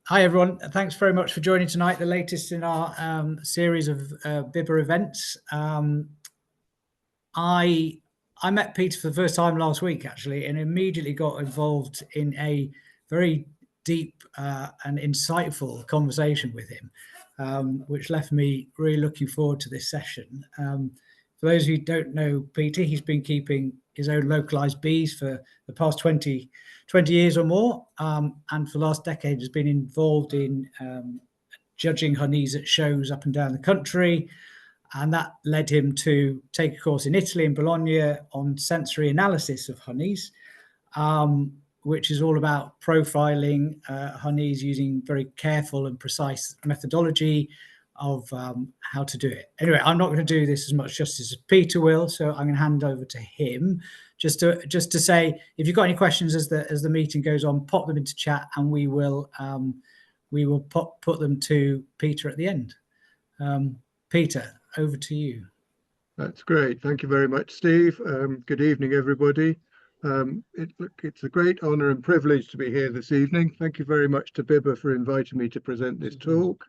Hi, everyone. Thanks very much for joining tonight, the latest in our series of BIBBA events. I met Peter for the first time last week, actually, and immediately got involved in a very deep and insightful conversation with him, which left me really looking forward to this session. For those who don't know Peter, he's been keeping his own localised bees for the past 20 years or more, and for the last decade has been involved in judging honeys at shows up and down the country. And that led him to take a course in Italy, in Bologna, on sensory analysis of honeys, which is all about profiling honeys using very careful and precise methodology of how to do it. Anyway, I'm not going to do this as much justice as Peter will, so I'm going to hand over to him just to say, if you've got any questions as the meeting goes on, pop them into chat, and we will put them to Peter at the end. Peter, over to you. That's great. Thank you very much, Steve. Good evening, everybody. It's a great honour and privilege to be here this evening. Thank you very much to BIBBA for inviting me to present this talk.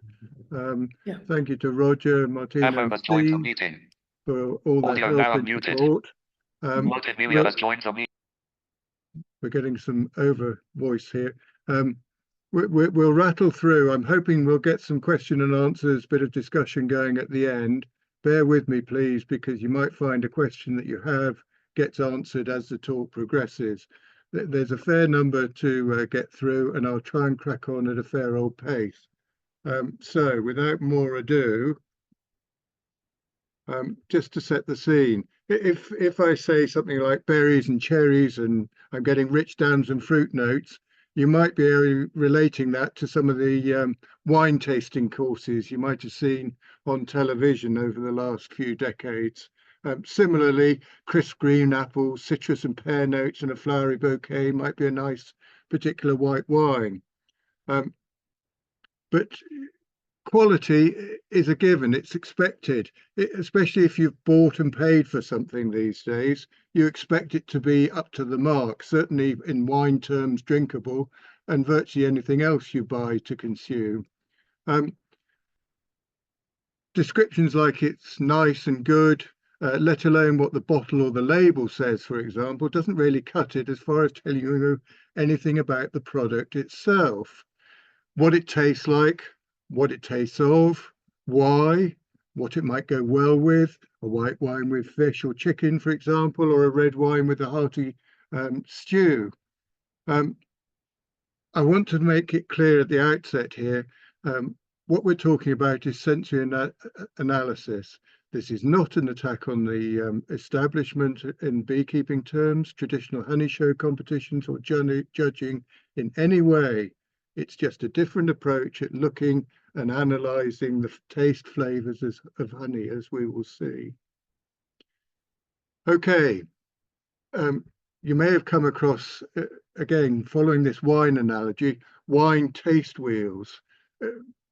Thank you to Roger, Martina, and Steve for all their help and support. We're getting some over voice here. We'll rattle through. I'm hoping we'll get some question and answers, bit of discussion going at the end. Bear with me, please, because you might find a question that you have gets answered as the talk progresses. There's a fair number to get through, and I'll try and crack on at a fair old pace. So without more ado, just to set the scene, if I say something like berries and cherries and I'm getting rich dams and fruit notes, you might be relating that to some of the wine tasting courses you might have seen on television over the last few decades. Similarly, crisp green apples, citrus and pear notes, and a flowery bouquet might be a nice particular white wine. But quality is a given, it's expected, especially if you've bought and paid for something these days. You expect it to be up to the mark, certainly in wine terms, drinkable, and virtually anything else you buy to consume. Descriptions like it's nice and good, let alone what the bottle or the label says, for example, doesn't really cut it as far as telling you anything about the product itself. What it tastes like, what it tastes of, why, what it might go well with, a white wine with fish or chicken, for example, or a red wine with a hearty stew. I want to make it clear at the outset here, what we're talking about is sensory analysis. This is not an attack on the establishment in beekeeping terms, traditional honey show competitions, or judging in any way. It's just a different approach at looking and analysing the taste flavours of honey, as we will see. Okay, you may have come across, again, following this wine analogy, wine taste wheels.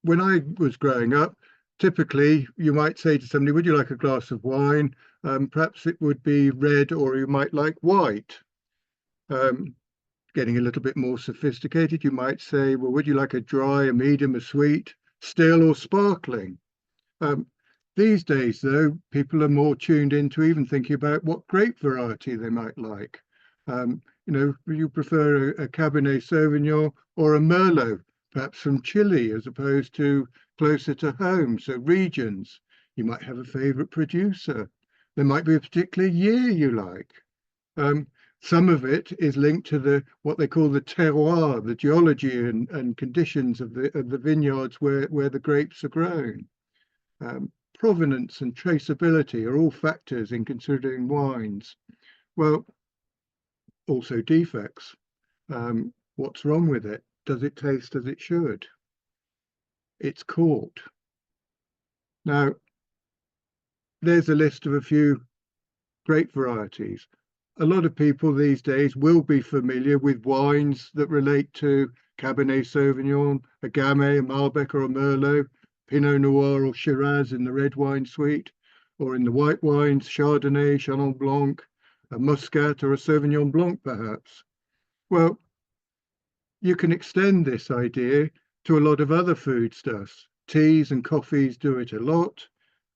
When I was growing up, typically you might say to somebody, would you like a glass of wine? Perhaps it would be red, or you might like white. Getting a little bit more sophisticated, you might say, well, would you like a dry, a medium, a sweet, still, or sparkling? These days, though, people are more tuned into even thinking about what grape variety they might like. You know, you prefer a Cabernet Sauvignon or a Merlot, perhaps from Chile, as opposed to closer to home, so regions. You might have a favorite producer. There might be a particular year you like. Some of it is linked to what they call the terroir, the geology and conditions of the vineyards where the grapes are grown. Provenance and traceability are all factors in considering wines. Well, also defects. What's wrong with it? Does it taste as it should? It's caught. Now, there's a list of a few grape varieties. A lot of people these days will be familiar with wines that relate to Cabernet Sauvignon, a Gamay, a Malbec, or a Merlot, Pinot Noir or Shiraz in the red wine suite, or in the white wines, Chardonnay, Chenin Blanc, a Muscat, or a Sauvignon Blanc, perhaps. Well, you can extend this idea to a lot of other foodstuffs. Teas and coffees do it a lot,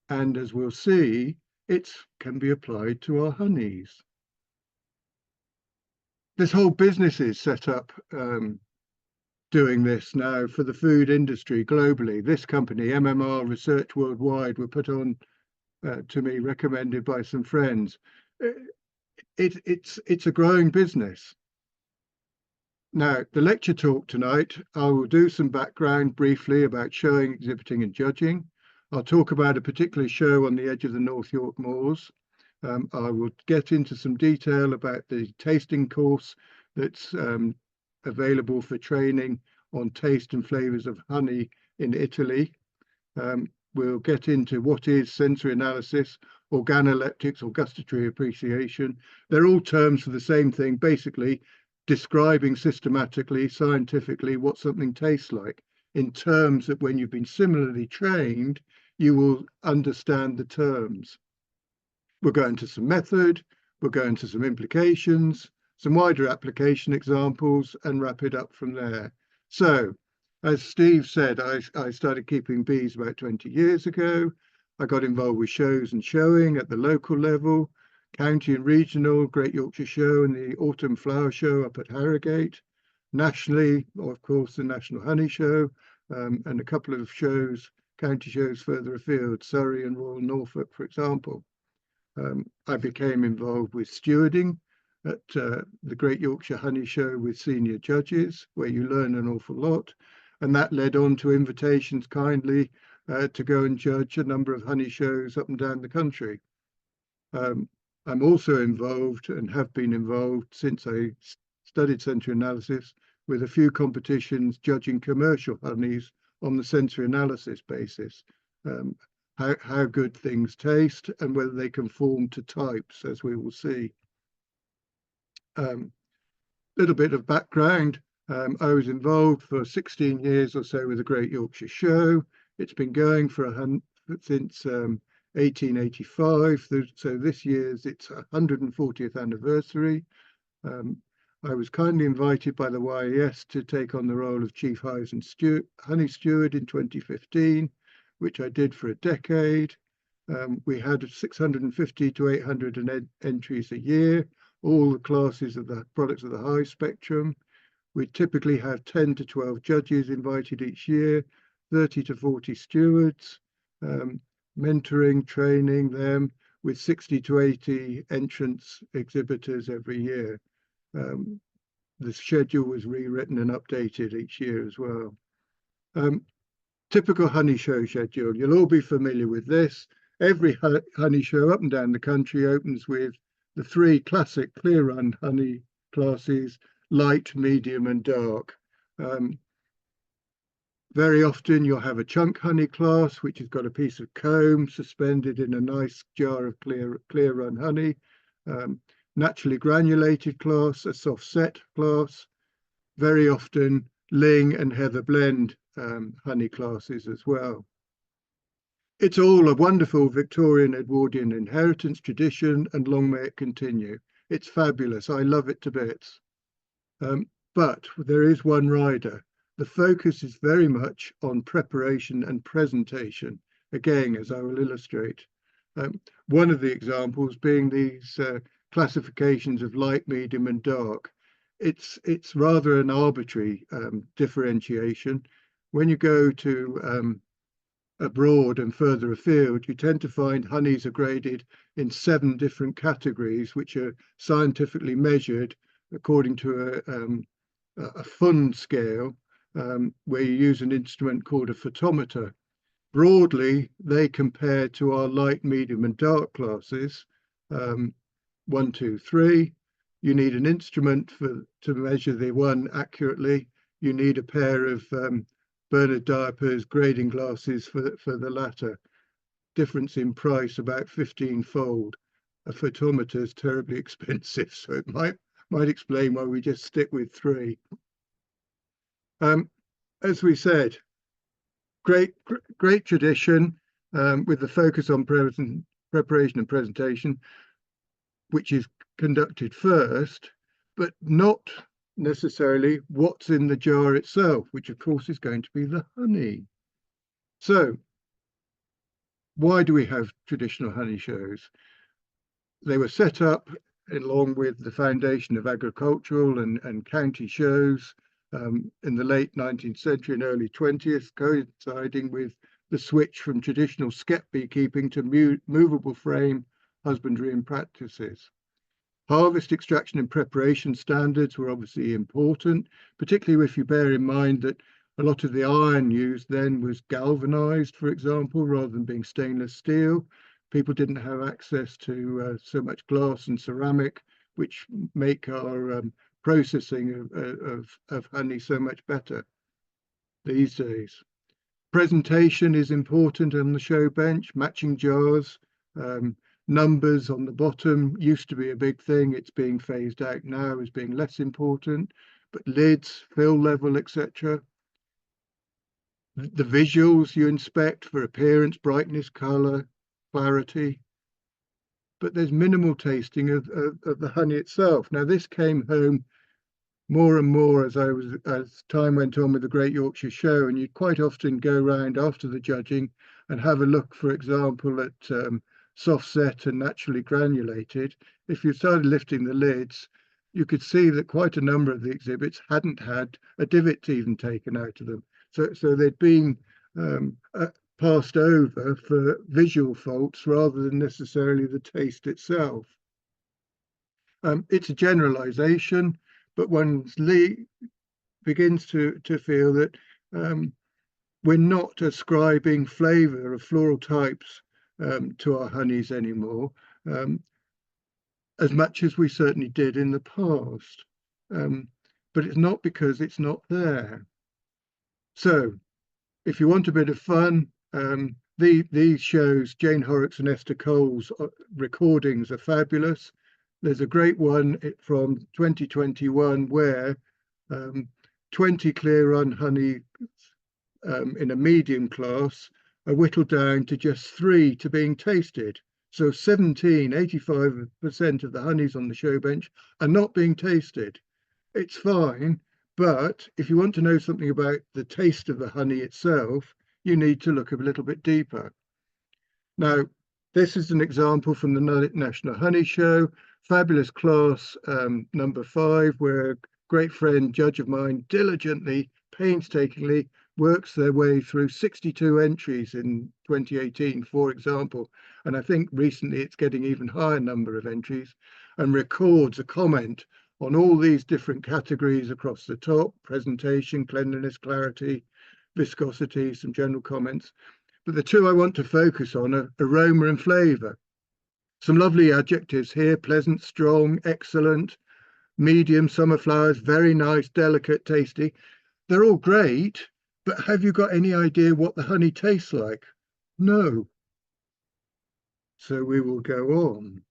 and as we'll see, it can be applied to our honeys. This whole business is set up doing this now for the food industry globally. This company, MMR Research Worldwide, were put on to me, recommended by some friends. It's a growing business. Now, the lecture talk tonight, I will do some background briefly about showing, exhibiting and judging. I'll talk about a particular show on the edge of the North York Moors. I will get into some detail about the tasting course that's available for training on taste and flavours of honey in Italy. We'll get into what is sensory analysis, organoleptics or gustatory appreciation. They're all terms for the same thing, basically describing systematically, scientifically, what something tastes like in terms that when you've been similarly trained, you will understand the terms. We'll go into some method, we'll go into some implications, some wider application examples, and wrap it up from there. So, as Steve said, I started keeping bees about 20 years ago. I got involved with shows and showing at the local level, county and regional, Great Yorkshire Show and the Autumn Flower Show up at Harrogate. Nationally, of course, the National Honey Show, and a couple of shows, county shows further afield, Surrey and Royal Norfolk, for example. I became involved with stewarding at the Great Yorkshire Honey Show with senior judges, where you learn an awful lot. And that led on to invitations kindly to go and judge a number of honey shows up and down the country. I'm also involved and have been involved since I studied sensory analysis with a few competitions judging commercial honeys on the sensory analysis basis. How good things taste and whether they conform to types, as we will see. Little bit of background. I was involved for 16 years or so with the Great Yorkshire Show. It's been going since 1885, so this year's its 140th anniversary. I was kindly invited by the YES to take on the role of Chief Hives Honey Steward in 2015, which I did for a decade. We had 650 to 800 entries a year, all the classes of the products of the hive spectrum. We typically have 10 to 12 judges invited each year, 30 to 40 stewards, mentoring, training them with 60 to 80 entrance exhibitors every year. The schedule was rewritten and updated each year as well. Typical honey show schedule. You'll all be familiar with this. Every honey show up and down the country opens with the three classic clear run honey classes, light, medium and dark. Very often you'll have a chunk honey class, which has got a piece of comb suspended in a nice jar of clear run honey. Naturally granulated class, a soft set class. Very often Ling and Heather blend honey classes as well. It's all a wonderful Victorian Edwardian inheritance tradition, and long may it continue. It's fabulous. I love it to bits. But there is one rider. The focus is very much on preparation and presentation, again, as I will illustrate. One of the examples being these classifications of light, medium and dark. It's rather an arbitrary differentiation. When you go to abroad and further afield, you tend to find honeys are graded in 7 different categories, which are scientifically measured according to a Fund scale, where you use an instrument called a photometer. Broadly, they compare to our light, medium and dark classes, 1, 2, 3. You need an instrument to measure the one accurately. You need a pair of Bernard diapers, grading glasses for the latter. Difference in price about 15-fold. A photometer is terribly expensive, so it might explain why we just stick with 3. As we said, great tradition with the focus on preparation and presentation, which is conducted first, but not necessarily what's in the jar itself, which of course is going to be the honey. So why do we have traditional honey shows? They were set up along with the foundation of agricultural and county shows in the late 19th century and early 20th, coinciding with the switch from traditional skep beekeeping to movable frame husbandry and practices. Harvest, extraction and preparation standards were obviously important, particularly if you bear in mind that a lot of the iron used then was galvanized, for example, rather than being stainless steel. People didn't have access to so much glass and ceramic, which make our processing of honey so much better these days. Presentation is important on the show bench, matching jars. Numbers on the bottom used to be a big thing. It's being phased out now as being less important, but lids, fill level, etc. The visuals you inspect for appearance, brightness, color, clarity, but there's minimal tasting of the honey itself. Now this came home more and more as time went on with the Great Yorkshire Show, and you'd quite often go round after the judging and have a look, for example, at soft set and naturally granulated. If you started lifting the lids, you could see that quite a number of the exhibits hadn't had a divot even taken out of them. So they'd been passed over for visual faults rather than necessarily the taste itself. It's a generalization, but one begins to feel that we're not ascribing flavour of floral types to our honeys anymore, as much as we certainly did in the past. But it's not because it's not there. So if you want a bit of fun, these shows, Jane Horrocks and Esther Cole's recordings are fabulous. There's a great one from 2021 where 20 clear run honey in a medium class are whittled down to just 3 to being tasted. So 85% of the honeys on the show bench are not being tasted. It's fine, but if you want to know something about the taste of the honey itself, you need to look a little bit deeper. Now, this is an example from the National Honey Show, fabulous class number 5, where a great friend, judge of mine, diligently, painstakingly works their way through 62 entries in 2018, for example. And I think recently it's getting even higher number of entries, and records a comment on all these different categories across the top: presentation, cleanliness, clarity, viscosity, some general comments. But the two I want to focus on are aroma and flavour. Some lovely adjectives here: pleasant, strong, excellent, medium, summer flowers, very nice, delicate, tasty. They're all great, but have you got any idea what the honey tastes like? No. So we will go on.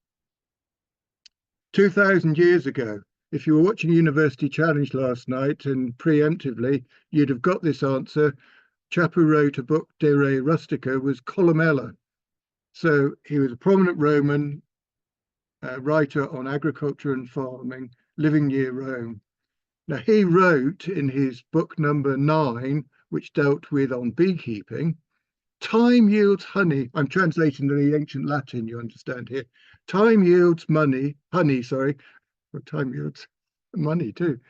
2,000 years ago, if you were watching University Challenge last night and preemptively, you'd have got this answer. Chap who wrote a book, De Re Rustica, was Columella. So he was a prominent Roman writer on agriculture and farming, living near Rome. Now, he wrote in his book number 9, which dealt with on beekeeping, time yields honey. I'm translating the ancient Latin, you understand here. Time yields honey, sorry, or time yields money too,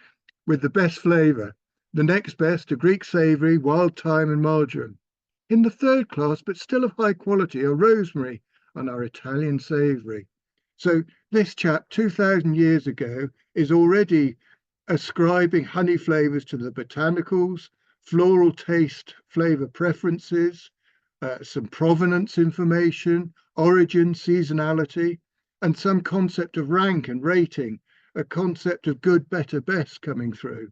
with the best flavour. The next best, a Greek savoury, wild thyme and marjoram. In the third class, but still of high quality, are rosemary and our Italian savoury. So this chap, 2,000 years ago, is already ascribing honey flavours to the botanicals, floral taste flavour preferences, some provenance information, origin, seasonality, and some concept of rank and rating, a concept of good, better, best coming through.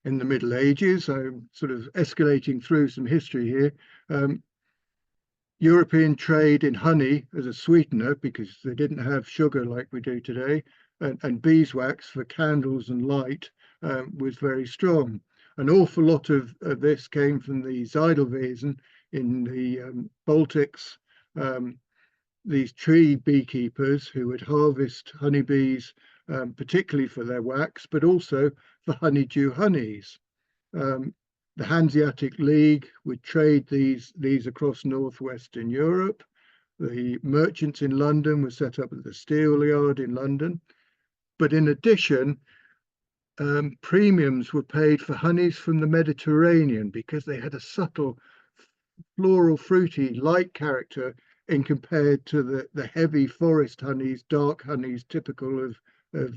In the Middle Ages, I'm sort of escalating through some history here, European trade in honey as a sweetener, because they didn't have sugar like we do today, and beeswax for candles and light was very strong. An awful lot of this came from the Zeidelwesen in the Baltics, these tree beekeepers who would harvest honeybees particularly for their wax, but also for honeydew honeys. The Hanseatic League would trade these across northwestern Europe. The merchants in London were set up at the Steelyard in London. But in addition, premiums were paid for honeys from the Mediterranean because they had a subtle floral, fruity, light character in compared to the heavy forest honeys, dark honeys typical of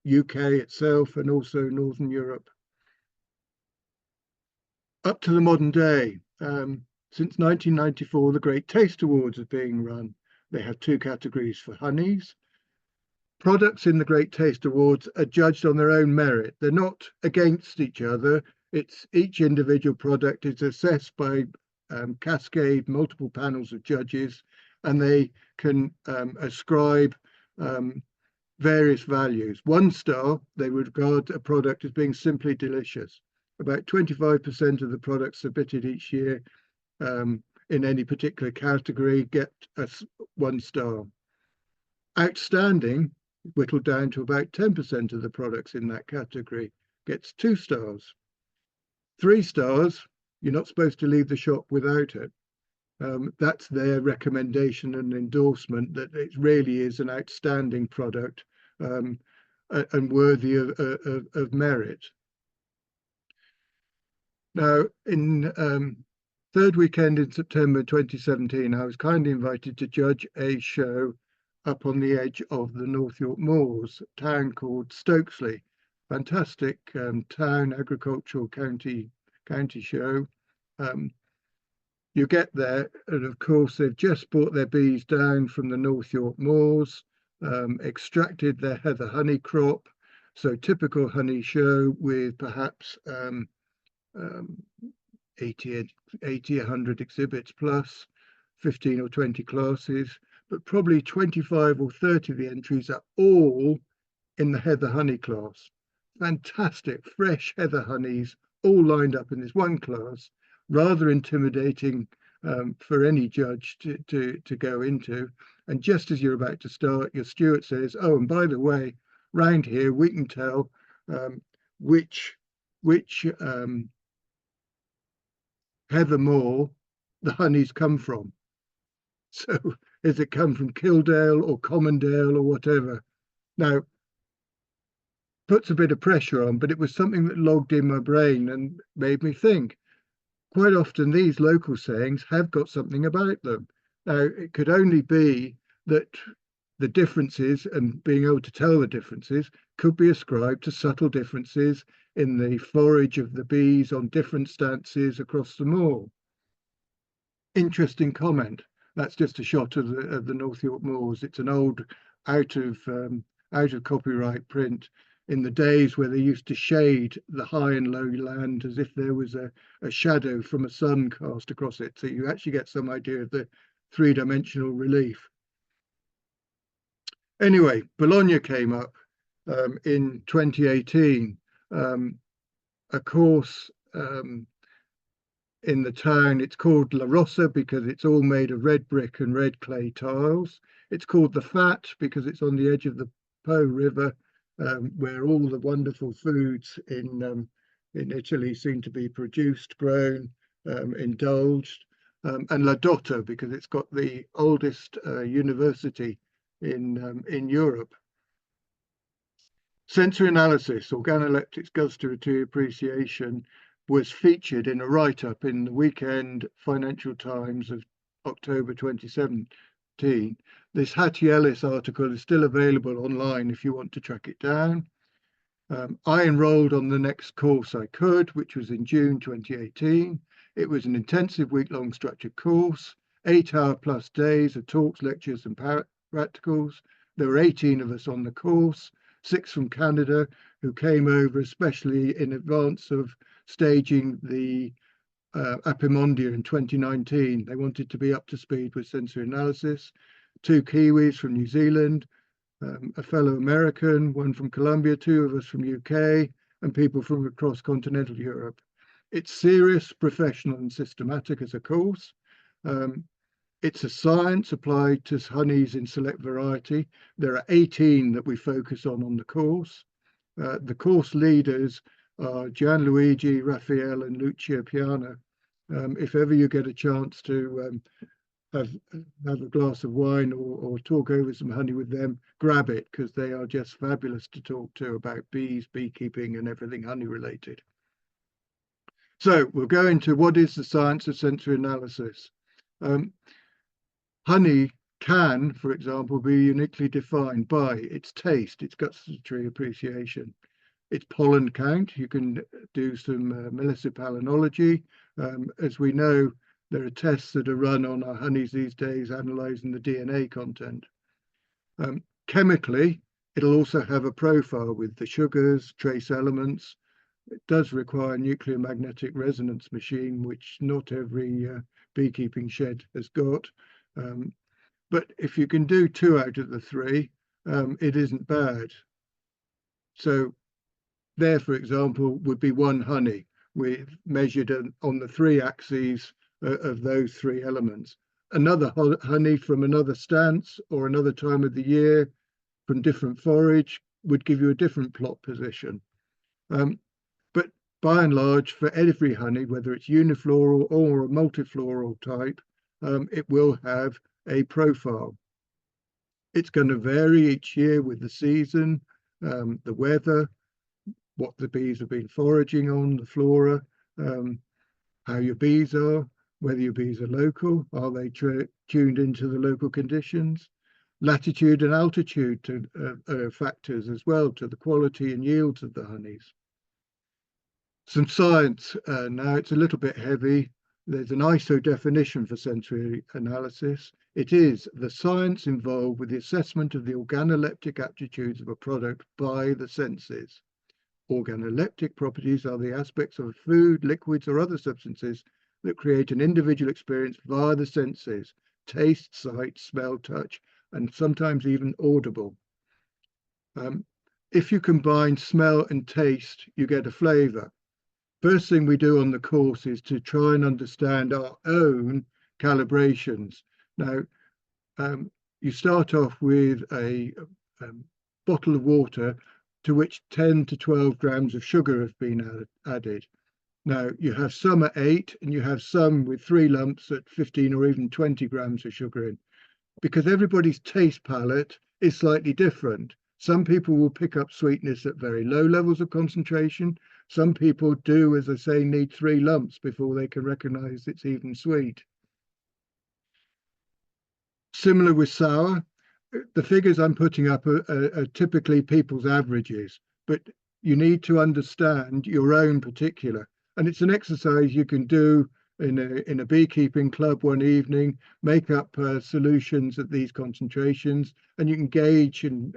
UK itself and also Northern Europe. Up to the modern day, since 1994, the Great Taste Awards are being run. They have two categories for honeys. Products in the Great Taste Awards are judged on their own merit. They're not against each other. It's each individual product is assessed by cascade, multiple panels of judges, and they can ascribe various values. 1 star, they would regard a product as being simply delicious. About 25% of the products submitted each year in any particular category get a 1 star. Outstanding, whittled down to about 10% of the products in that category, gets 2 stars. 3 stars, you're not supposed to leave the shop without it. That's their recommendation and endorsement that it really is an outstanding product and worthy of merit. Now, in third weekend in September 2017, I was kindly invited to judge a show up on the edge of the North York Moors, a town called Stokesley. Fantastic town, agricultural county show. You get there, and of course they've just brought their bees down from the North York Moors, extracted their heather honey crop. So typical honey show with perhaps 80, 100 exhibits plus 15 or 20 classes, but probably 25 or 30 of the entries are all in the heather honey class. Fantastic, fresh heather honeys, all lined up in this one class, rather intimidating for any judge to go into. And just as you're about to start, your steward says, oh, and by the way, round here, we can tell which heather moor the honeys come from. So has it come from Kildale or Commondale or whatever? Now, puts a bit of pressure on, but it was something that logged in my brain and made me think. Quite often these local sayings have got something about them. Now, it could only be that the differences and being able to tell the differences could be ascribed to subtle differences in the forage of the bees on different stances across the moor. Interesting comment. That's just a shot of the North York Moors. It's an old out of copyright print in the days where they used to shade the high and low land as if there was a shadow from a sun cast across it. So you actually get some idea of the three-dimensional relief. Anyway, Bologna came up in 2018. A course in the town, it's called La Rossa because it's all made of red brick and red clay tiles. It's called the Fat because it's on the edge of the Po River, where all the wonderful foods in Italy seem to be produced, grown, indulged, and La Dotta because it's got the oldest university in Europe. Sensory analysis, organoleptics, gustatory appreciation, was featured in a write-up in the Weekend Financial Times of October 2017. This Hattie Ellis article is still available online if you want to track it down. I enrolled on the next course I could, which was in June 2018. It was an intensive week-long structured course, 8-hour plus days of talks, lectures and practicals. There were 18 of us on the course, 6 from Canada who came over especially in advance of staging the Apimondia in 2019. They wanted to be up to speed with sensory analysis. 2 Kiwis from New Zealand, a fellow American, 1 from Colombia, 2 of us from UK, and people from across continental Europe. It's serious, professional and systematic as a course. It's a science applied to honeys in select variety. There are 18 that we focus on the course. The course leaders are Gianluigi, Raphael, and Lucia Piana. If ever you get a chance to have a glass of wine or talk over some honey with them, grab it, because they are just fabulous to talk to about bees, beekeeping, and everything honey related. So we'll go into what is the science of sensory analysis. Honey can, for example, be uniquely defined by its taste, its gustatory appreciation, its pollen count. You can do some millisipalinology. As we know, there are tests that are run on our honeys these days, analysing the DNA content. Chemically, it'll also have a profile with the sugars, trace elements. It does require a nuclear magnetic resonance machine, which not every beekeeping shed has got. But if you can do 2 out of the 3, it isn't bad. So there, for example, would be one honey with measured on the 3 axes of those 3 elements. Another honey from another stance or another time of the year from different forage would give you a different plot position. But by and large, for every honey, whether it's unifloral or a multifloral type, it will have a profile. It's going to vary each year with the season, the weather, what the bees have been foraging on, the flora, how your bees are, whether your bees are local, are they tuned into the local conditions, latitude and altitude to factors as well to the quality and yields of the honeys. Some science, now it's a little bit heavy. There's an ISO definition for sensory analysis. It is the science involved with the assessment of the organoleptic aptitudes of a product by the senses. Organoleptic properties are the aspects of food, liquids, or other substances that create an individual experience via the senses: taste, sight, smell, touch, and sometimes even audible. If you combine smell and taste, you get a flavour. First thing we do on the course is to try and understand our own calibrations. Now, you start off with a bottle of water to which 10 to 12 grams of sugar have been added. Now, you have some at 8 and you have some with 3 lumps at 15 or even 20 grams of sugar in, because everybody's taste palette is slightly different. Some people will pick up sweetness at very low levels of concentration. Some people do, as I say, need 3 lumps before they can recognize it's even sweet. Similar with sour. The figures I'm putting up are typically people's averages, but you need to understand your own particular. And it's an exercise you can do in a beekeeping club one evening, make up solutions at these concentrations, and you can gauge and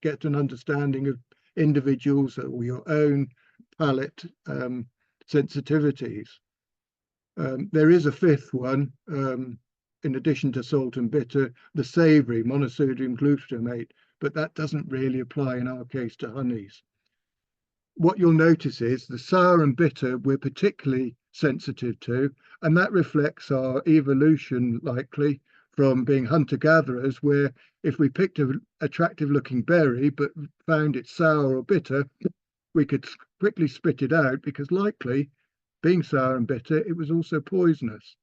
get an understanding of individuals or your own palate sensitivities. There is a 5th one, in addition to salt and bitter, the savoury monosodium glutamate, but that doesn't really apply in our case to honeys. What you'll notice is the sour and bitter we're particularly sensitive to, and that reflects our evolution likely from being hunter-gatherers, where if we picked an attractive looking berry but found it sour or bitter, we could quickly spit it out, because likely, being sour and bitter, it was also poisonous.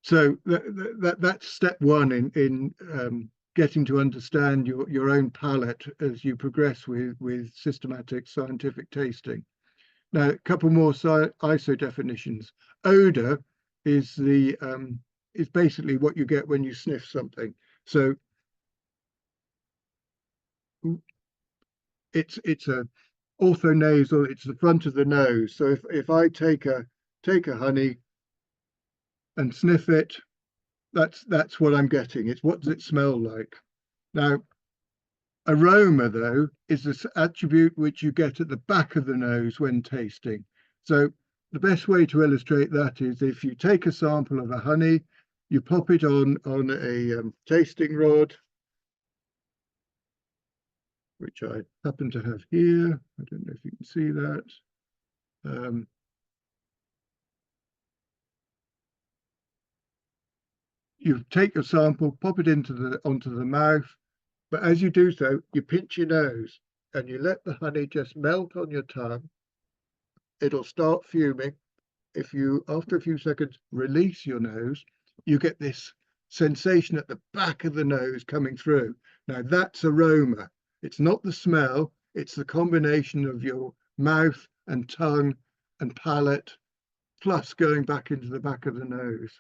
So that's step one in getting to understand your own palate as you progress with systematic scientific tasting. Now, a couple more ISO definitions. Odor is basically what you get when you sniff something. So it's a orthonasal, it's the front of the nose. So if I take a honey and sniff it, that's what I'm getting. It's what does it smell like. Now, aroma, though, is this attribute which you get at the back of the nose when tasting. So the best way to illustrate that is if you take a sample of a honey, you pop it on a tasting rod, which I happen to have here. I don't know if you can see that. You take your sample, pop it onto the mouth, but as you do so, you pinch your nose and you let the honey just melt on your tongue. It'll start fuming. If you, after a few seconds, release your nose, you get this sensation at the back of the nose coming through. Now that's aroma. It's not the smell, it's the combination of your mouth and tongue and palate, plus going back into the back of the nose.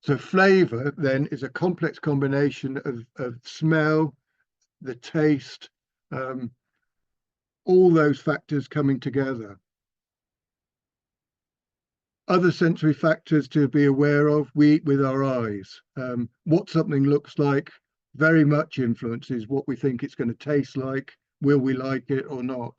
So flavour then is a complex combination of smell, the taste, all those factors coming together. Other sensory factors to be aware of, we eat with our eyes. What something looks like very much influences what we think it's going to taste like. Will we like it or not?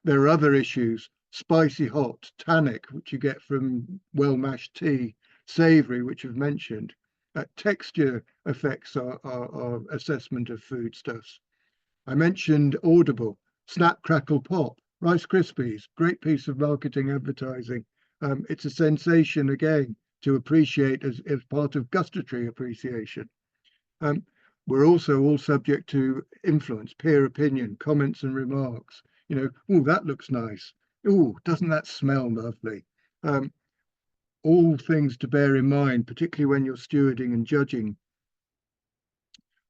There are other issues, spicy hot, tannic, which you get from well-mashed tea, savoury, which we've mentioned. Texture affects our assessment of foodstuffs. I mentioned audible, snap, crackle, pop, Rice Krispies, great piece of marketing advertising. It's a sensation, again, to appreciate as part of gustatory appreciation. We're also all subject to influence, peer opinion, comments and remarks. You know, oh, that looks nice. Oh, doesn't that smell lovely? All things to bear in mind, particularly when you're stewarding and judging.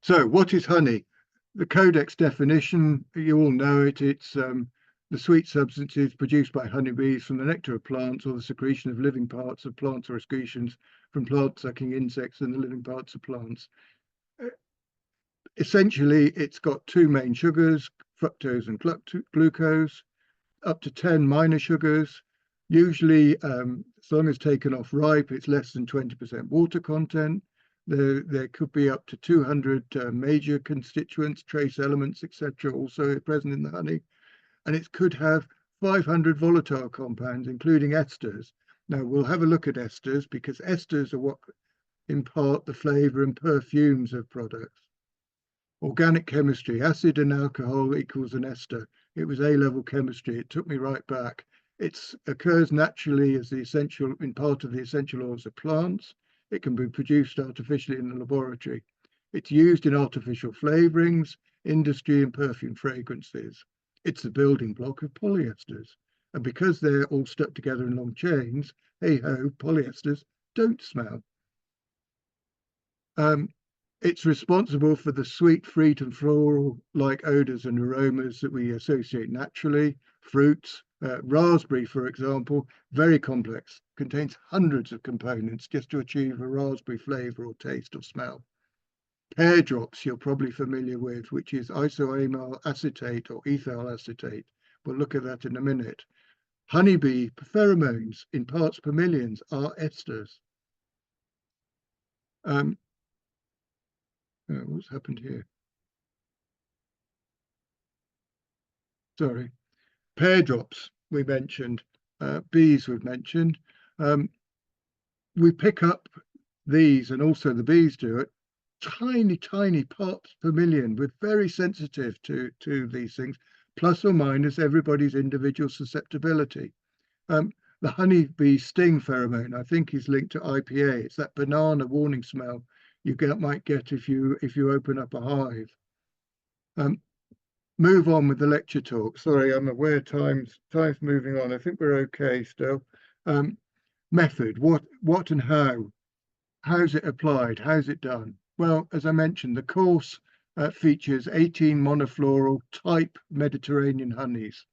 So what is honey? The Codex definition, you all know it. It's the sweet substances produced by honeybees from the nectar of plants or the secretion of living parts of plants or excretions from plant-sucking insects and the living parts of plants. Essentially, it's got two main sugars, fructose and glucose, up to 10 minor sugars. Usually, as long as taken off ripe, it's less than 20% water content. There could be up to 200 major constituents, trace elements, etc., also present in the honey. And it could have 500 volatile compounds, including esters. Now, we'll have a look at esters because esters are what impart the flavour and perfumes of products. Organic chemistry, acid and alcohol equals an ester. It was A-level chemistry. It took me right back. It occurs naturally as the essential, in part of the essential oils of plants. It can be produced artificially in the laboratory. It's used in artificial flavorings, industry and perfume fragrances. It's the building block of polyesters. And because they're all stuck together in long chains, hey ho, polyesters don't smell. It's responsible for the sweet, fruit and floral-like odours and aromas that we associate naturally. Fruits, raspberry, for example, very complex, contains hundreds of components just to achieve a raspberry flavour or taste or smell. Pear drops you're probably familiar with, which is isoamyl acetate or ethyl acetate. We'll look at that in a minute. Honeybee pheromones in parts per millions are esters. What's happened here? Sorry. Pear drops we mentioned, bees we've mentioned. We pick up these, and also the bees do it, tiny parts per million. We're very sensitive to these things, plus or minus everybody's individual susceptibility. The honeybee sting pheromone, I think, is linked to IPA. It's that banana warning smell you might get if you open up a hive. Move on with the lecture talk. Sorry, I'm aware time's moving on. I think we're okay still. Method, what and how? How's it applied? How's it done? Well, as I mentioned, the course features 18 monofloral type Mediterranean honeys.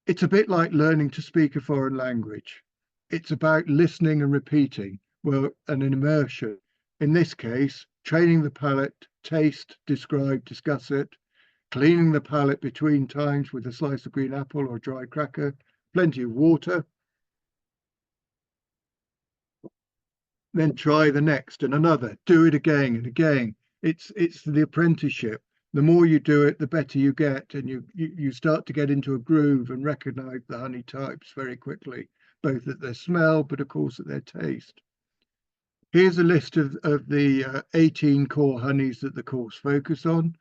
It's a bit like learning to speak a foreign language. It's about listening and repeating, well, and an immersion. In this case, training the palate, taste, describe, discuss it, cleaning the palate between times with a slice of green apple or dry cracker, plenty of water. Then try the next and another, do it again and again. It's the apprenticeship. The more you do it, the better you get, and you start to get into a groove and recognize the honey types very quickly, both at their smell, but of course at their taste. Here's a list of the 18 core honeys that the course focus on.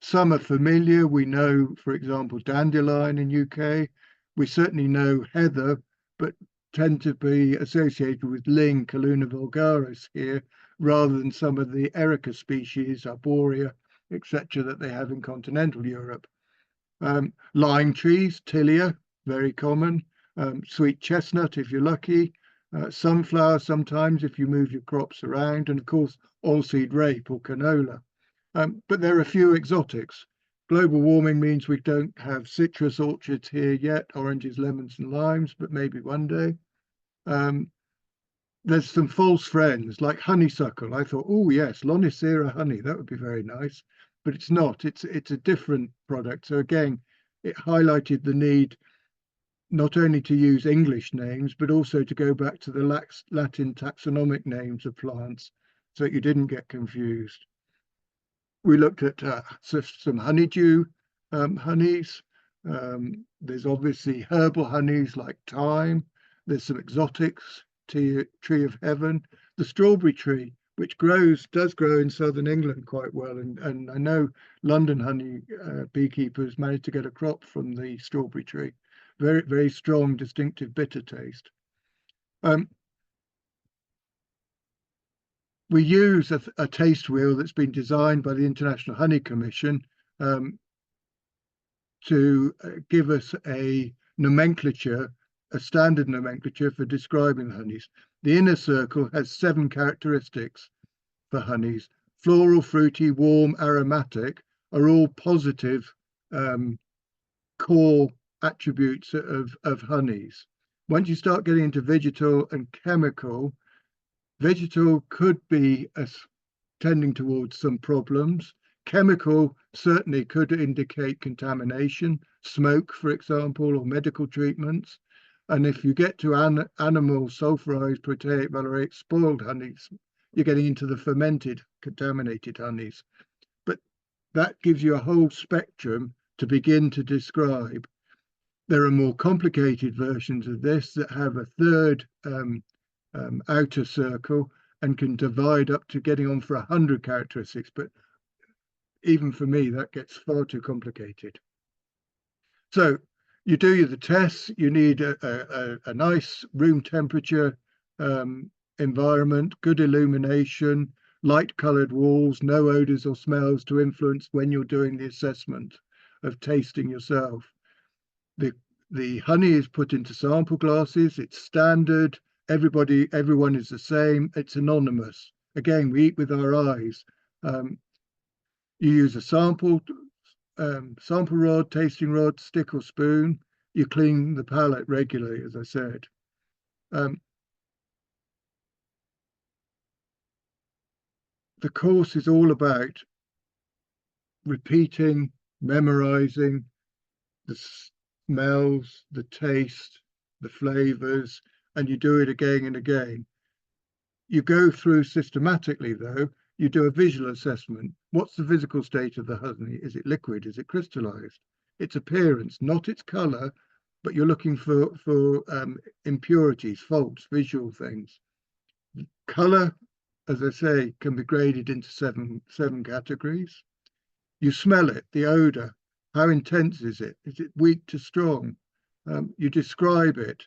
Some are familiar. We know, for example, dandelion in UK. We certainly know heather, but tend to be associated with Ling, Calluna vulgaris here, rather than some of the Erica species, Arborea, etc., that they have in continental Europe. Lime trees, Tilia, very common. Sweet chestnut, if you're lucky. Sunflower sometimes, if you move your crops around. And of course, oilseed rape or canola. But there are a few exotics. Global warming means we don't have citrus orchards here yet, oranges, lemons, and limes, but maybe one day. There's some false friends like honeysuckle. I thought, oh yes, Lonicera honey, that would be very nice, but it's not. It's a different product. So again, it highlighted the need not only to use English names, but also to go back to the Latin taxonomic names of plants so that you didn't get confused. We looked at some honeydew honeys. There's obviously herbal honeys like thyme. There's some exotics, tree of heaven, the strawberry tree, which does grow in southern England quite well. And I know London honey beekeepers managed to get a crop from the strawberry tree. Very, very strong, distinctive bitter taste. We use a taste wheel that's been designed by the International Honey Commission to give us a nomenclature, a standard nomenclature for describing honeys. The inner circle has 7 characteristics for honeys. Floral, fruity, warm, aromatic are all positive core attributes of honeys. Once you start getting into vegetal and chemical, vegetal could be tending towards some problems. Chemical certainly could indicate contamination, smoke, for example, or medical treatments. And if you get to animal sulfurized, proteic, valeric, spoiled honeys, you're getting into the fermented, contaminated honeys. But that gives you a whole spectrum to begin to describe. There are more complicated versions of this that have a third outer circle and can divide up to getting on for 100 characteristics. But even for me, that gets far too complicated. So you do the tests. You need a nice room temperature environment, good illumination, light colored walls, no odors or smells to influence when you're doing the assessment of tasting yourself. The honey is put into sample glasses. It's standard. Everyone is the same. It's anonymous. Again, we eat with our eyes. You use a sample rod, tasting rod, stick or spoon. You clean the palate regularly, as I said. The course is all about repeating, memorizing the smells, the taste, the flavors, and you do it again and again. You go through systematically, though. You do a visual assessment. What's the physical state of the honey? Is it liquid? Is it crystallized? Its appearance, not its color, but you're looking for impurities, faults, visual things. Color, as I say, can be graded into seven categories. You smell it, the odor. How intense is it? Is it weak to strong? You describe it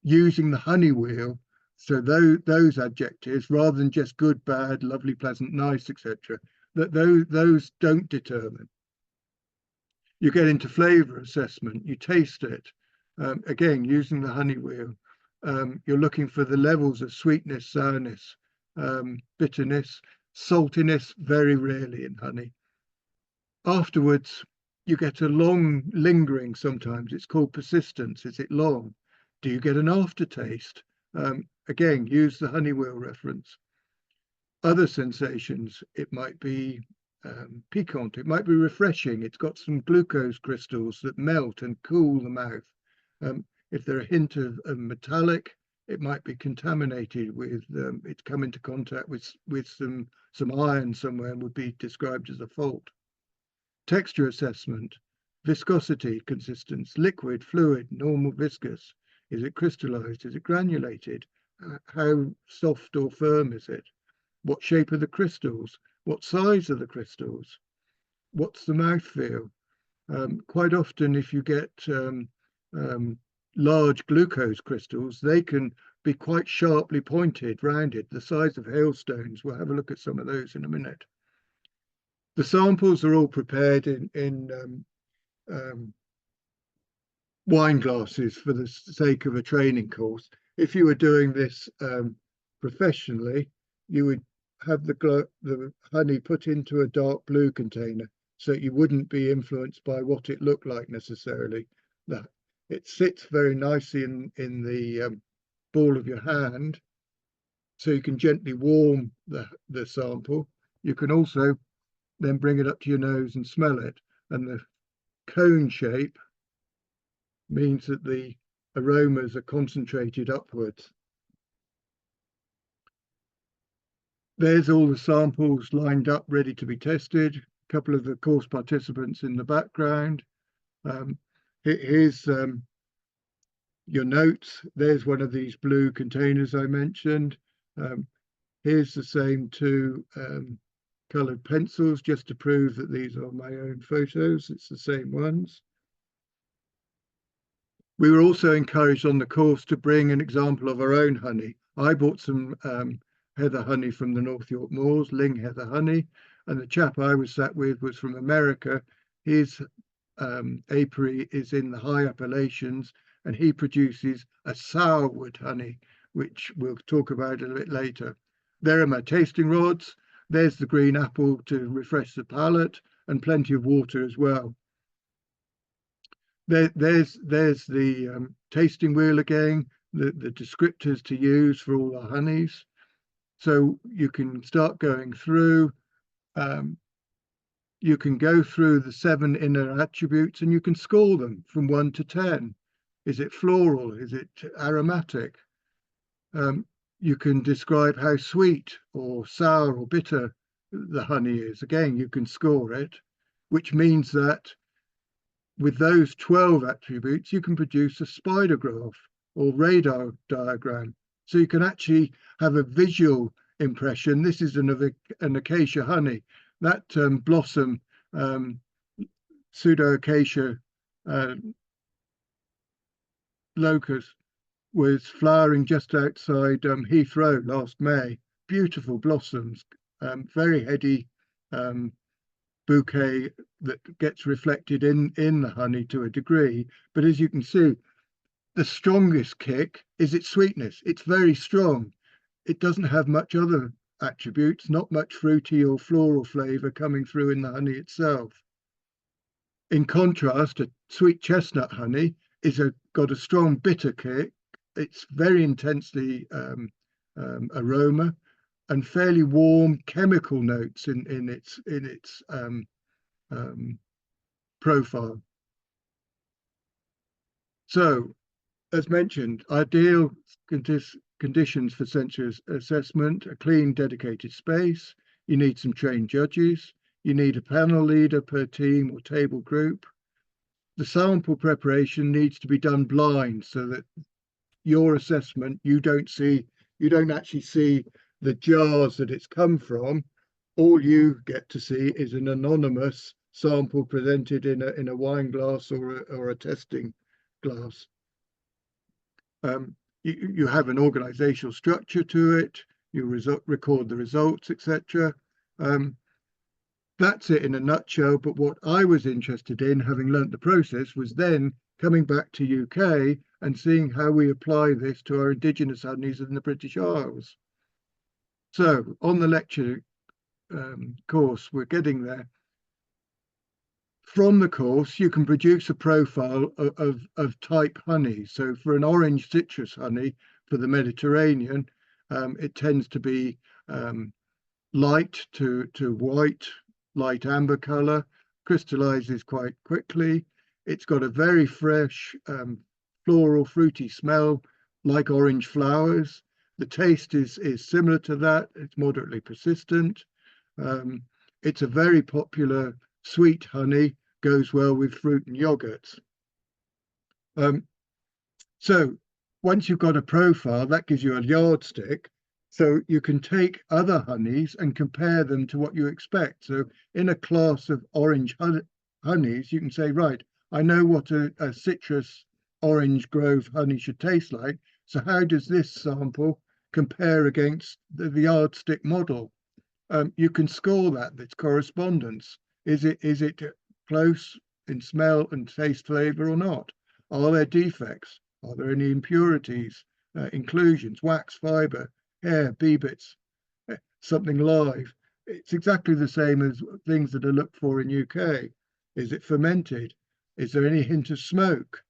using the honey wheel. So those adjectives, rather than just good, bad, lovely, pleasant, nice, etc., that those don't determine. You get into flavor assessment. You taste it. Again, using the honey wheel. You're looking for the levels of sweetness, sourness, bitterness, saltiness, very rarely in honey. Afterwards, you get a long lingering sometimes. It's called persistence. Is it long? Do you get an aftertaste? Again, use the honey wheel reference. Other sensations, it might be piquant, it might be refreshing. It's got some glucose crystals that melt and cool the mouth. If there are a hint of metallic, it might be contaminated with, it's come into contact with some iron somewhere and would be described as a fault. Texture assessment, viscosity, consistence, liquid, fluid, normal, viscous. Is it crystallized? Is it granulated? How soft or firm is it? What shape are the crystals? What size are the crystals? What's the mouthfeel? Quite often, if you get large glucose crystals, they can be quite sharply pointed, rounded, the size of hailstones. We'll have a look at some of those in a minute. The samples are all prepared in wine glasses for the sake of a training course. If you were doing this professionally, you would have the honey put into a dark blue container, so you wouldn't be influenced by what it looked like necessarily. That it sits very nicely in the ball of your hand, so you can gently warm the sample. You can also then bring it up to your nose and smell it, and the cone shape means that the aromas are concentrated upwards. There's all the samples lined up, ready to be tested. A couple of the course participants in the background. Here's your notes. There's one of these blue containers I mentioned. Here's the same two coloured pencils, just to prove that these are my own photos. It's the same ones. We were also encouraged on the course to bring an example of our own honey. I bought some heather honey from the North York Moors, Ling heather honey, and the chap I was sat with was from America. His apiary is in the high Appalachians, and he produces a sourwood honey, which we'll talk about a little bit later. There are my tasting rods. There's the green apple to refresh the palate, and plenty of water as well. There's the tasting wheel again, the descriptors to use for all our honeys. So you can start going through. You can go through the 7 inner attributes, and you can score them from 1 to 10. Is it floral? Is it aromatic? You can describe how sweet or sour or bitter the honey is. Again, you can score it, which means that with those 12 attributes, you can produce a spider graph or radar diagram. So you can actually have a visual impression. This is an acacia honey. That blossom, pseudo-acacia locust, was flowering just outside Heathrow last May. Beautiful blossoms, very heady bouquet that gets reflected in the honey to a degree. But as you can see, the strongest kick is its sweetness. It's very strong. It doesn't have much other attributes, not much fruity or floral flavour coming through in the honey itself. In contrast, a sweet chestnut honey is got a strong bitter kick. It's very intensely aroma, and fairly warm chemical notes in its profile. So, as mentioned, ideal conditions for sensory assessment: a clean, dedicated space. You need some trained judges. You need a panel leader per team or table group. The sample preparation needs to be done blind, so that your assessment, you don't actually see the jars that it's come from. All you get to see is an anonymous sample presented in a wine glass or a testing glass. You have an organizational structure to it. You record the results, etc. That's it in a nutshell. But what I was interested in, having learnt the process, was then coming back to UK and seeing how we apply this to our indigenous honeys in the British Isles. So on the lecture course, we're getting there. From the course, you can produce a profile of type honey. So for an orange citrus honey for the Mediterranean, it tends to be light to white, light amber color, crystallizes quite quickly. It's got a very fresh, floral, fruity smell, like orange flowers. The taste is similar to that. It's moderately persistent. It's a very popular sweet honey, goes well with fruit and yogurts. So once you've got a profile, that gives you a yardstick. So you can take other honeys and compare them to what you expect. So in a class of orange honeys, you can say, right, I know what a citrus Orange Grove honey should taste like. So how does this sample compare against the yardstick model? You can score that. It's correspondence. Is it close in smell and taste flavour or not? Are there defects? Are there any impurities, inclusions, wax, fibre, hair, bee bits, something live? It's exactly the same as things that are looked for in UK. Is it fermented? Is there any hint of smoke?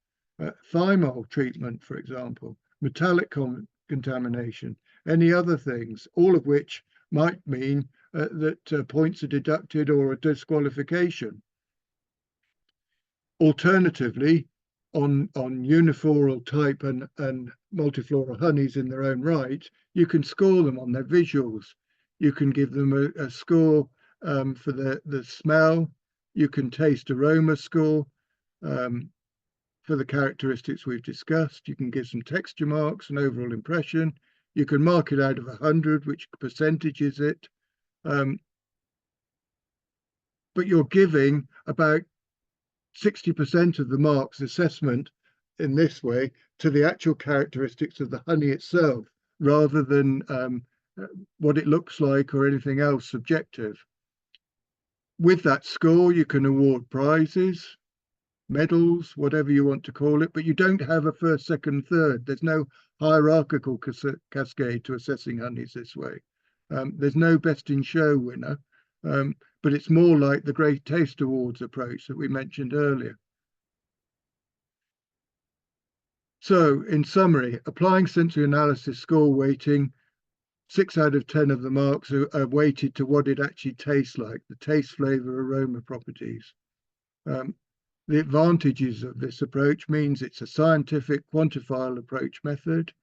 Thymol treatment, for example, metallic contamination, any other things, all of which might mean that points are deducted or a disqualification. Alternatively, on unifloral type and multifloral honeys in their own right, you can score them on their visuals. You can give them a score for the smell. You can taste aroma score for the characteristics we've discussed. You can give some texture marks and overall impression. You can mark it out of 100, which percentage is it. But you're giving about 60% of the marks assessment in this way to the actual characteristics of the honey itself, rather than what it looks like or anything else subjective. With that score, you can award prizes, medals, whatever you want to call it, but you don't have a first, second, third. There's no hierarchical cascade to assessing honeys this way. There's no best in show winner, but it's more like the Great Taste Awards approach that we mentioned earlier. So in summary, applying sensory analysis score weighting, 6 out of 10 of the marks are weighted to what it actually tastes like, the taste, flavour, aroma properties. The advantages of this approach means it's a scientific, quantifiable approach method.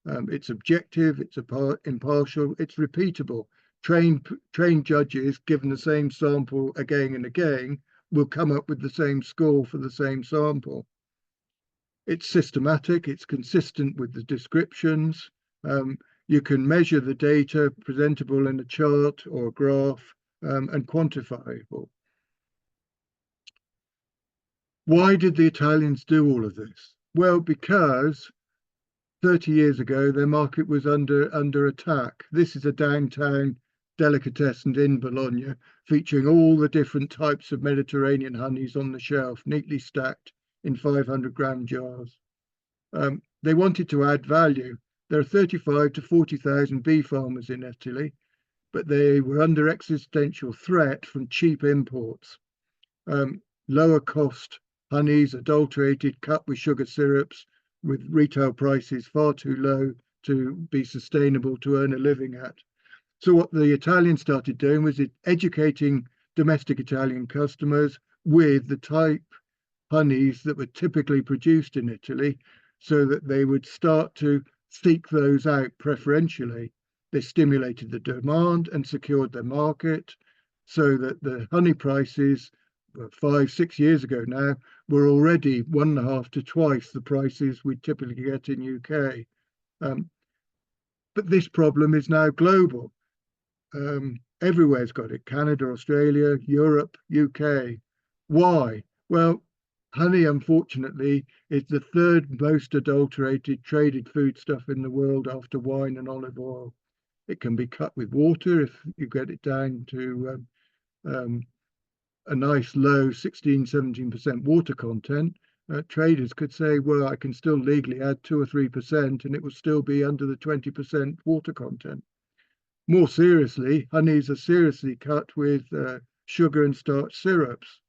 It's objective, it's impartial, it's repeatable. Trained judges, given the same sample again and again, will come up with the same score for the same sample. It's systematic, it's consistent with the descriptions. You can measure the data presentable in a chart or a graph, and quantifiable. Why did the Italians do all of this? Well, because 30 years ago, their market was under attack. This is a downtown delicatessen in Bologna, featuring all the different types of Mediterranean honeys on the shelf, neatly stacked in 500-gram jars. They wanted to add value. There are 35 to 40,000 bee farmers in Italy, but they were under existential threat from cheap imports. Lower cost honeys, adulterated, cut with sugar syrups, with retail prices far too low to be sustainable to earn a living at. So what the Italians started doing was educating domestic Italian customers with the type honeys that were typically produced in Italy, so that they would start to seek those out preferentially. They stimulated the demand and secured their market, so that the honey prices 5, 6 years ago now were already 1.5 to twice the prices we typically get in UK. But this problem is now global. Everywhere's got it: Canada, Australia, Europe, UK. Why? Well, honey, unfortunately, is the third most adulterated traded foodstuff in the world after wine and olive oil. It can be cut with water if you get it down to a nice low 16-17% water content. Traders could say, well, I can still legally add 2 or 3% and it will still be under the 20% water content. More seriously, honeys are seriously cut with sugar and starch syrups,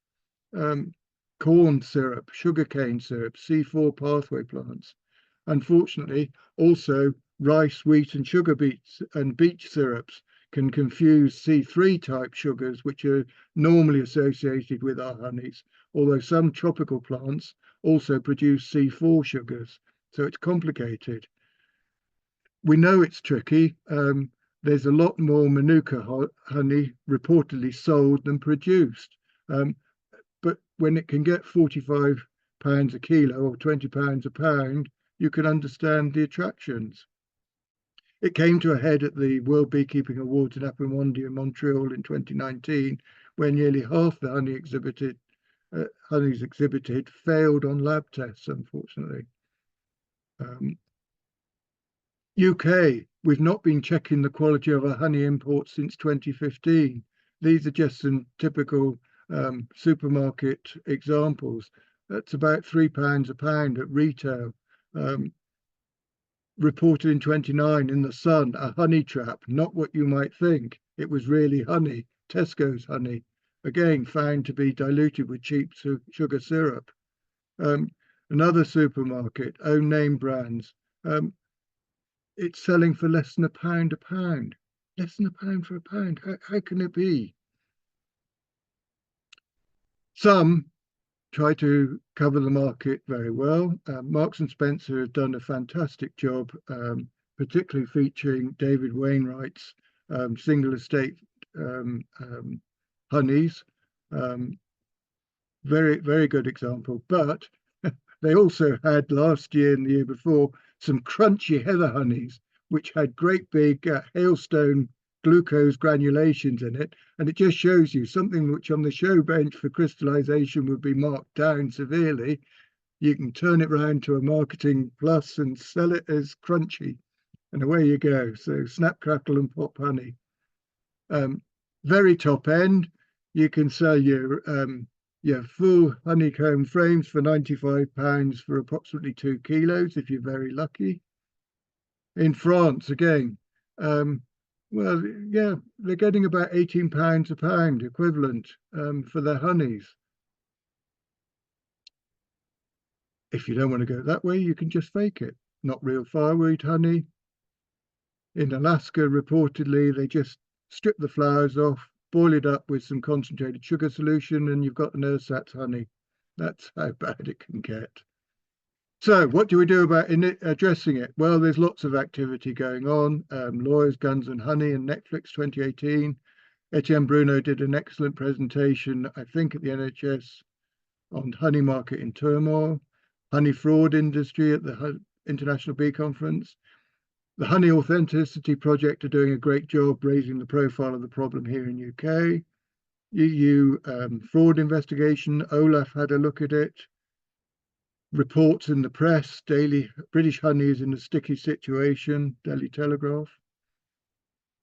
corn syrup, sugarcane syrup, C4 pathway plants. Unfortunately, also rice, wheat and sugar beets and beet syrups can confuse C3 type sugars, which are normally associated with our honeys, although some tropical plants also produce C4 sugars. So it's complicated. We know it's tricky. There's a lot more Manuka honey reportedly sold than produced. But when it can get £45 a kilo or £20 a pound, you can understand the attractions. It came to a head at the World Beekeeping Awards in Apimondia in Montreal in 2019, where nearly half the honeys exhibited failed on lab tests, unfortunately. UK, we've not been checking the quality of our honey imports since 2015. These are just some typical supermarket examples. That's about £3 a pound at retail. Reported in 29 in the Sun, a honey trap, not what you might think. It was really honey, Tesco's honey, again found to be diluted with cheap sugar syrup. Another supermarket, own name brands, it's selling for less than £1 a pound. Less than £1 for a pound. How can it be? Some try to cover the market very well. Marks and Spencer have done a fantastic job, particularly featuring David Wainwright's single estate honeys. Very, very good example. But they also had last year and the year before some crunchy heather honeys, which had great big hailstone glucose granulations in it. And it just shows you something which on the show bench for crystallization would be marked down severely. You can turn it round to a marketing plus and sell it as crunchy. And away you go. So snap, crackle and pop honey. Very top end, you can sell your full honeycomb frames for £95 for approximately 2 kilos if you're very lucky. In France, again, well, yeah, they're getting about £18 a pound equivalent for their honeys. If you don't want to go that way, you can just fake it. Not real fireweed honey. In Alaska, reportedly, they just strip the flowers off, boil it up with some concentrated sugar solution, and you've got an ersatz honey. That's how bad it can get. So what do we do about addressing it? Well, there's lots of activity going on. Lawyers, Guns and Honey and Netflix 2018. Etienne Bruno did an excellent presentation, I think, at the NHS on honey market in turmoil, honey fraud industry at the International Bee Conference. The Honey Authenticity Project are doing a great job raising the profile of the problem here in UK. EU fraud investigation, Olaf had a look at it. Reports in the press, daily British honey is in a sticky situation, Daily Telegraph.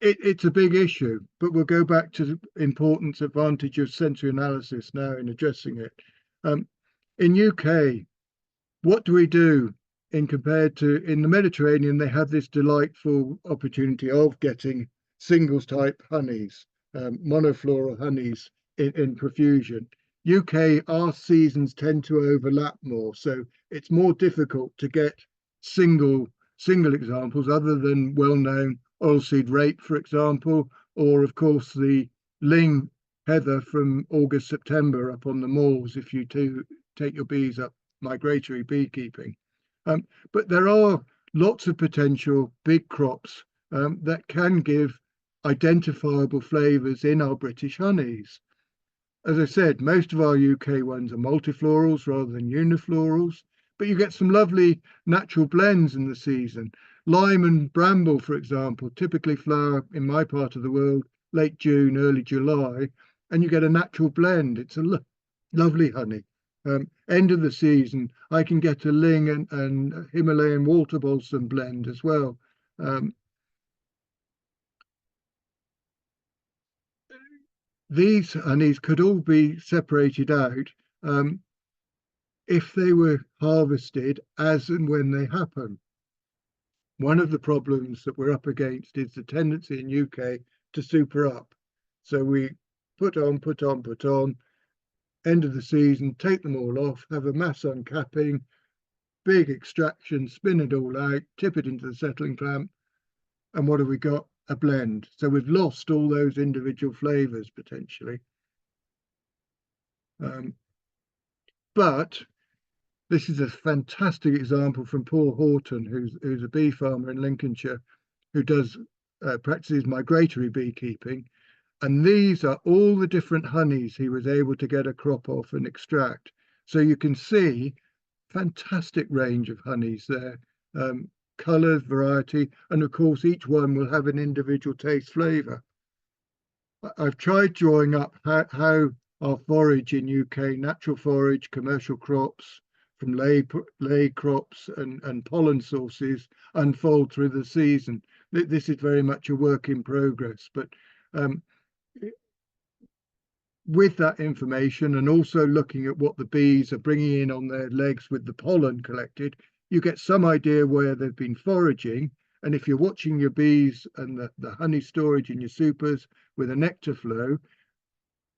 It's a big issue, but we'll go back to the importance, advantage of sensory analysis now in addressing it. In UK, what do we do in compared to in the Mediterranean? They have this delightful opportunity of getting singles type honeys, monofloral honeys in profusion. UK, our seasons tend to overlap more, so it's more difficult to get single examples other than well-known oilseed rape, for example, or of course the ling heather from August, September up on the moors if you take your bees up migratory beekeeping. But there are lots of potential big crops that can give identifiable flavours in our British honeys. As I said, most of our UK ones are multiflorals rather than uniflorals, but you get some lovely natural blends in the season. Lime and bramble, for example, typically flower in my part of the world late June, early July, and you get a natural blend. It's a lovely honey. End of the season, I can get a ling and Himalayan water balsam blend as well. These honeys could all be separated out if they were harvested as and when they happen. One of the problems that we're up against is the tendency in UK to super up. So we put on, end of the season, take them all off, have a mass uncapping, big extraction, spin it all out, tip it into the settling clamp, and what have we got? A blend. So we've lost all those individual flavours potentially. But this is a fantastic example from Paul Horton, who's a bee farmer in Lincolnshire, who does practices migratory beekeeping. And these are all the different honeys he was able to get a crop off and extract. So you can see fantastic range of honeys there. Colours, variety, and of course each one will have an individual taste flavour. I've tried drawing up how our forage in UK, natural forage, commercial crops, from lay crops and pollen sources unfold through the season. This is very much a work in progress, but with that information and also looking at what the bees are bringing in on their legs with the pollen collected, you get some idea where they've been foraging. And if you're watching your bees and the honey storage in your supers with a nectar flow,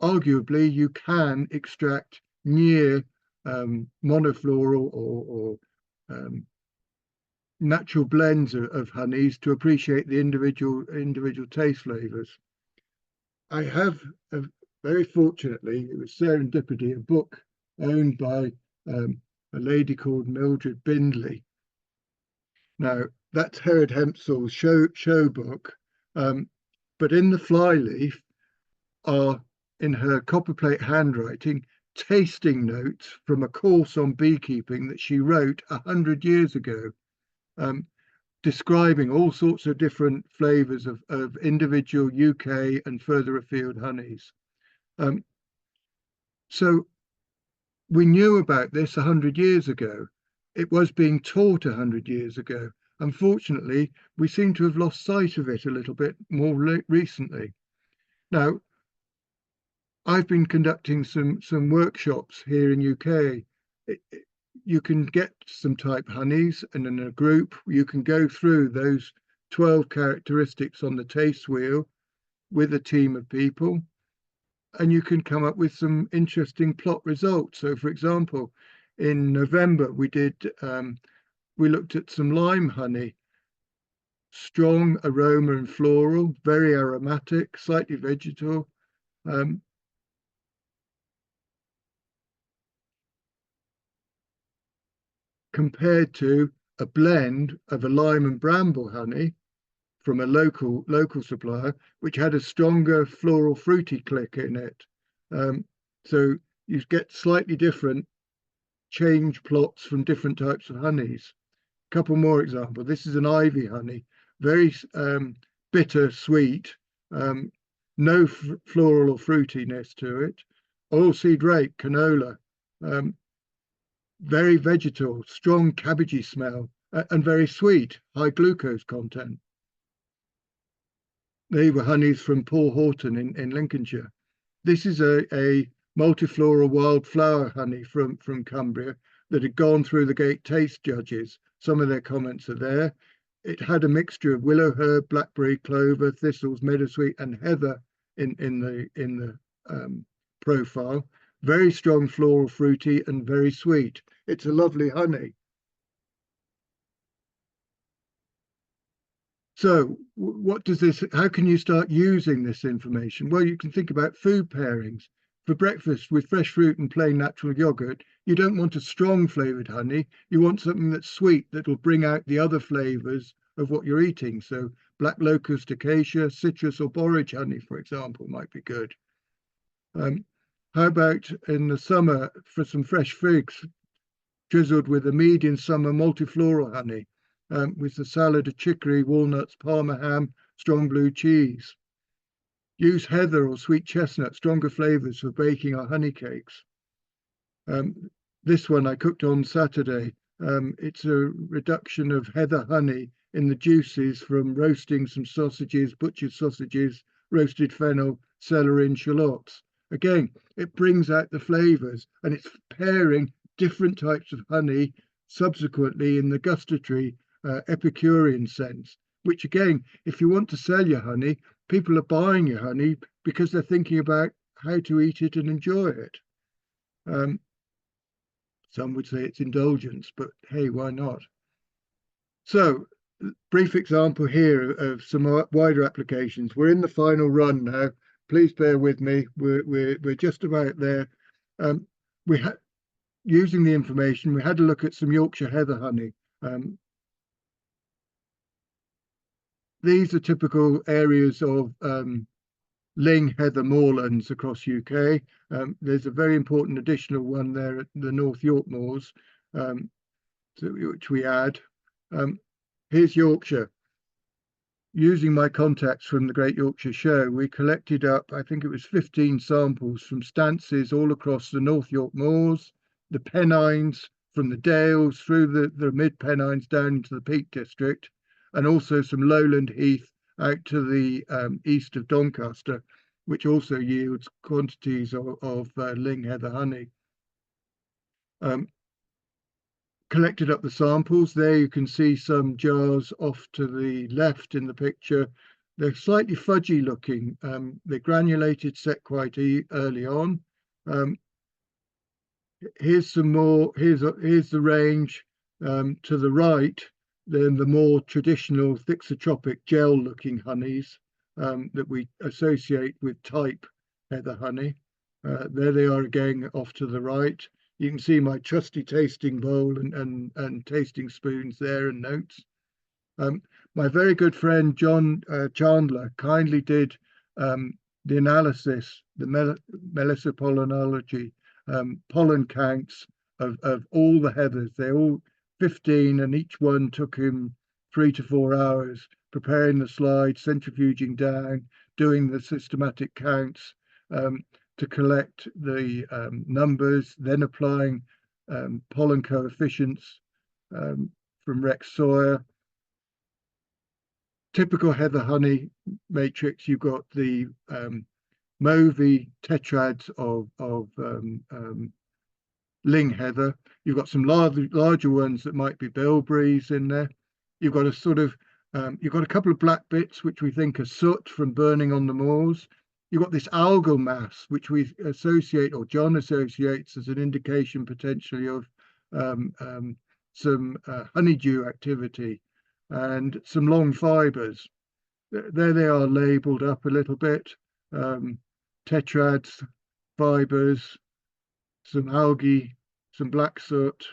arguably you can extract near monofloral or natural blends of honeys to appreciate the individual taste flavors. I have very fortunately, it was serendipity, a book owned by a lady called Mildred Bindley. Now, that's Herod Hempsall's show book, but in the flyleaf are, in her copperplate handwriting, tasting notes from a course on beekeeping that she wrote 100 years ago, describing all sorts of different flavors of individual UK and further afield honeys. So we knew about this 100 years ago. It was being taught 100 years ago. Unfortunately, we seem to have lost sight of it a little bit more recently. Now, I've been conducting some workshops here in UK. You can get some type honeys, and in a group, you can go through those 12 characteristics on the taste wheel with a team of people, and you can come up with some interesting plot results. So, for example, in November, we looked at some lime honey, strong aroma and floral, very aromatic, slightly vegetal. Compared to a blend of a lime and bramble honey from a local supplier, which had a stronger floral fruity click in it. So you get slightly different change plots from different types of honeys. A couple more examples. This is an ivy honey, very bitter, sweet, no floral or fruitiness to it. Oilseed rape, canola, very vegetal, strong cabbagey smell, and very sweet, high glucose content. They were honeys from Paul Horton in Lincolnshire. This is a multifloral wildflower honey from Cumbria that had gone through the gate taste judges. Some of their comments are there. It had a mixture of willow herb, blackberry, clover, thistles, meadowsweet, and heather in the profile. Very strong floral, fruity, and very sweet. It's a lovely honey. So what does this, how can you start using this information? Well, you can think about food pairings. For breakfast with fresh fruit and plain natural yogurt, you don't want a strong flavored honey. You want something that's sweet that will bring out the other flavors of what you're eating. So black locust, acacia, citrus, or borage honey, for example, might be good. How about in the summer for some fresh figs, drizzled with a median summer multifloral honey, with the salad of chicory, walnuts, parma ham, strong blue cheese. Use heather or sweet chestnut, stronger flavors for baking our honey cakes. This one I cooked on Saturday. It's a reduction of heather honey in the juices from roasting some sausages, butchered sausages, roasted fennel, celery and shallots. Again, it brings out the flavors, and it's pairing different types of honey subsequently in the gustatory epicurean sense, which again, if you want to sell your honey, people are buying your honey because they're thinking about how to eat it and enjoy it. Some would say it's indulgence, but hey, why not? So, brief example here of some wider applications. We're in the final run now. Please bear with me. We're just about there. Using the information, we had a look at some Yorkshire heather honey. These are typical areas of ling heather moorlands across UK. There's a very important additional one there at the North York Moors, which we add. Here's Yorkshire. Using my contacts from the Great Yorkshire Show, we collected up, I think it was 15 samples from stances all across the North York Moors, the Pennines, from the Dales through the mid-Pennines down into the Peak District, and also some lowland heath out to the east of Doncaster, which also yields quantities of ling heather honey. Collected up the samples. There you can see some jars off to the left in the picture. They're slightly fudgy looking. They granulated set quite early on. Here's some more. Here's the range to the right. Then the more traditional thixotropic gel-looking honeys that we associate with type heather honey. There they are again off to the right. You can see my trusty tasting bowl and tasting spoons there and notes. My very good friend John Chandler kindly did the analysis, the melisopollenology, pollen counts of all the heathers. They're all 15, and each one took him 3 to 4 hours preparing the slides, centrifuging down, doing the systematic counts, to collect the numbers, then applying pollen coefficients from Rex Sawyer. Typical heather honey matrix, you've got the mauvey tetrads of ling heather. You've got some larger ones that might be bilberries in there. You've got a sort of, you've got a couple of black bits, which we think are soot from burning on the moors. You've got this algal mass, which we associate, or John associates, as an indication potentially of some honeydew activity, and some long fibres. There they are labelled up a little bit. Tetrads, fibres, some algae, some black soot,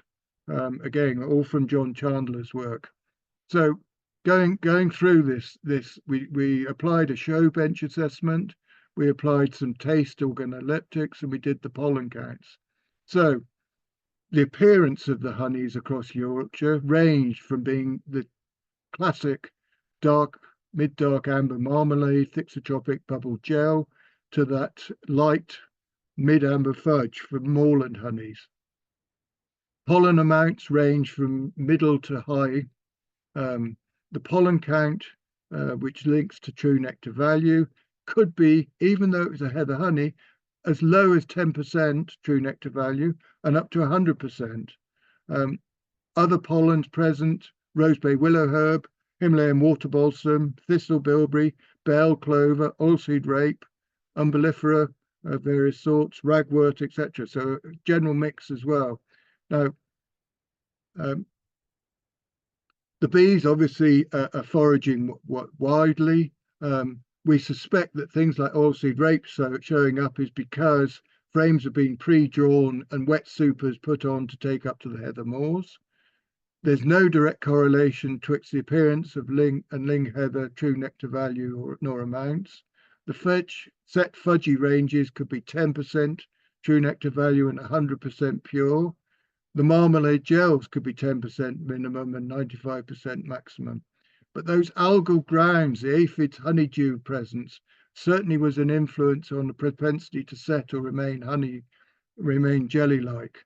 again, all from John Chandler's work. So going through this, we applied a show bench assessment. We applied some taste organoleptics, and we did the pollen counts. So the appearance of the honeys across Yorkshire ranged from being the classic dark, mid-dark amber marmalade, thixotropic bubble gel, to that light mid-amber fudge from moorland honeys. Pollen amounts range from middle to high. The pollen count, which links to true nectar value, could be, even though it was a heather honey, as low as 10% true nectar value and up to 100%. Other pollens present: rosebay willow herb, Himalayan water balsam, thistle bilberry, bell clover, oilseed rape, umbellifera of various sorts, ragwort, etc. So a general mix as well. Now, the bees obviously are foraging widely. We suspect that things like oilseed rape showing up is because frames have been pre-drawn and wet supers put on to take up to the heather moors. There's no direct correlation twixt the appearance of ling and ling heather true nectar value nor amounts. The set fudgy ranges could be 10% true nectar value and 100% pure. The marmalade gels could be 10% minimum and 95% maximum. But those algal grounds, the aphid honeydew presence, certainly was an influence on the propensity to set or remain jelly-like.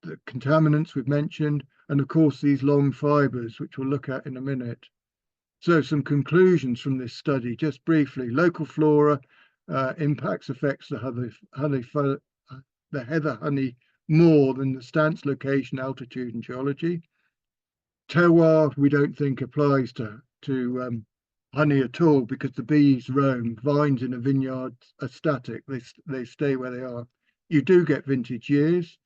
The contaminants we've mentioned, and of course these long fibres, which we'll look at in a minute. So some conclusions from this study, just briefly. Local flora affects the heather honey more than the stance, location, altitude, and geology. Terroir, we don't think applies to honey at all, because the bees roam. Vines in a vineyard are static. They stay where they are. You do get vintage years.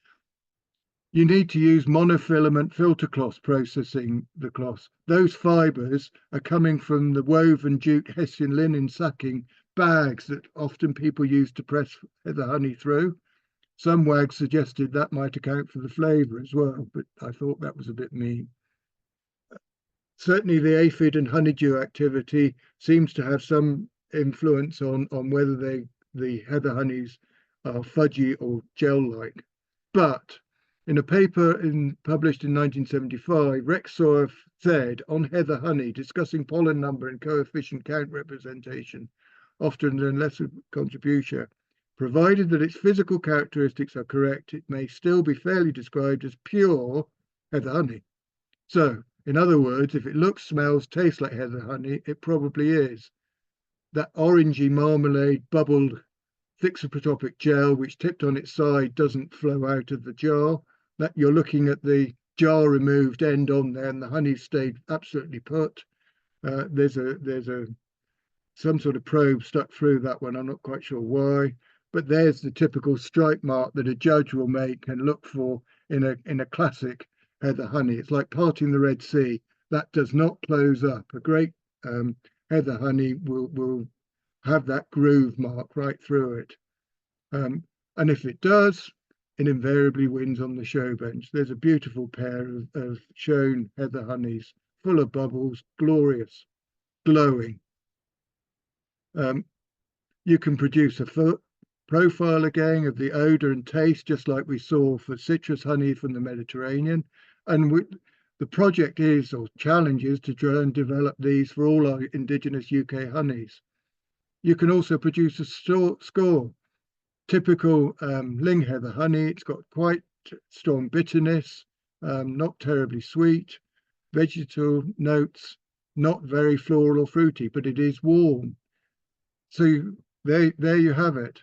You need to use monofilament filter cloths processing the cloths. Those fibres are coming from the woven jute Hessian linen sacking bags that often people use to press the honey through. Some wags suggested that might account for the flavour as well, but I thought that was a bit mean. Certainly the aphid and honeydew activity seems to have some influence on whether the heather honeys are fudgy or gel-like. But in a paper published in 1975, Rex Sawyer said on heather honey, discussing pollen number and coefficient count representation, often in lesser contribution, Provided that its physical characteristics are correct, it may still be fairly described as pure heather honey. So, in other words, if it looks, smells, tastes like heather honey, it probably is. That orangey marmalade bubbled thixoprotopic gel, which tipped on its side, doesn't flow out of the jar. That you're looking at the jar removed end on there, and the honey stayed absolutely put. There's some sort of probe stuck through that one. I'm not quite sure why, but there's the typical stripe mark that a judge will make and look for in a classic heather honey. It's like parting the Red Sea. That does not close up. A great heather honey will have that groove mark right through it. And if it does, it invariably wins on the show bench. There's a beautiful pair of shown heather honeys, full of bubbles, glorious, glowing. You can produce a profile again of the odor and taste, just like we saw for citrus honey from the Mediterranean. And the project is, or challenge is, to try and develop these for all our indigenous UK honeys. You can also produce a score. Typical ling heather honey. It's got quite strong bitterness, not terribly sweet, vegetal notes, not very floral or fruity, but it is warm. So there you have it.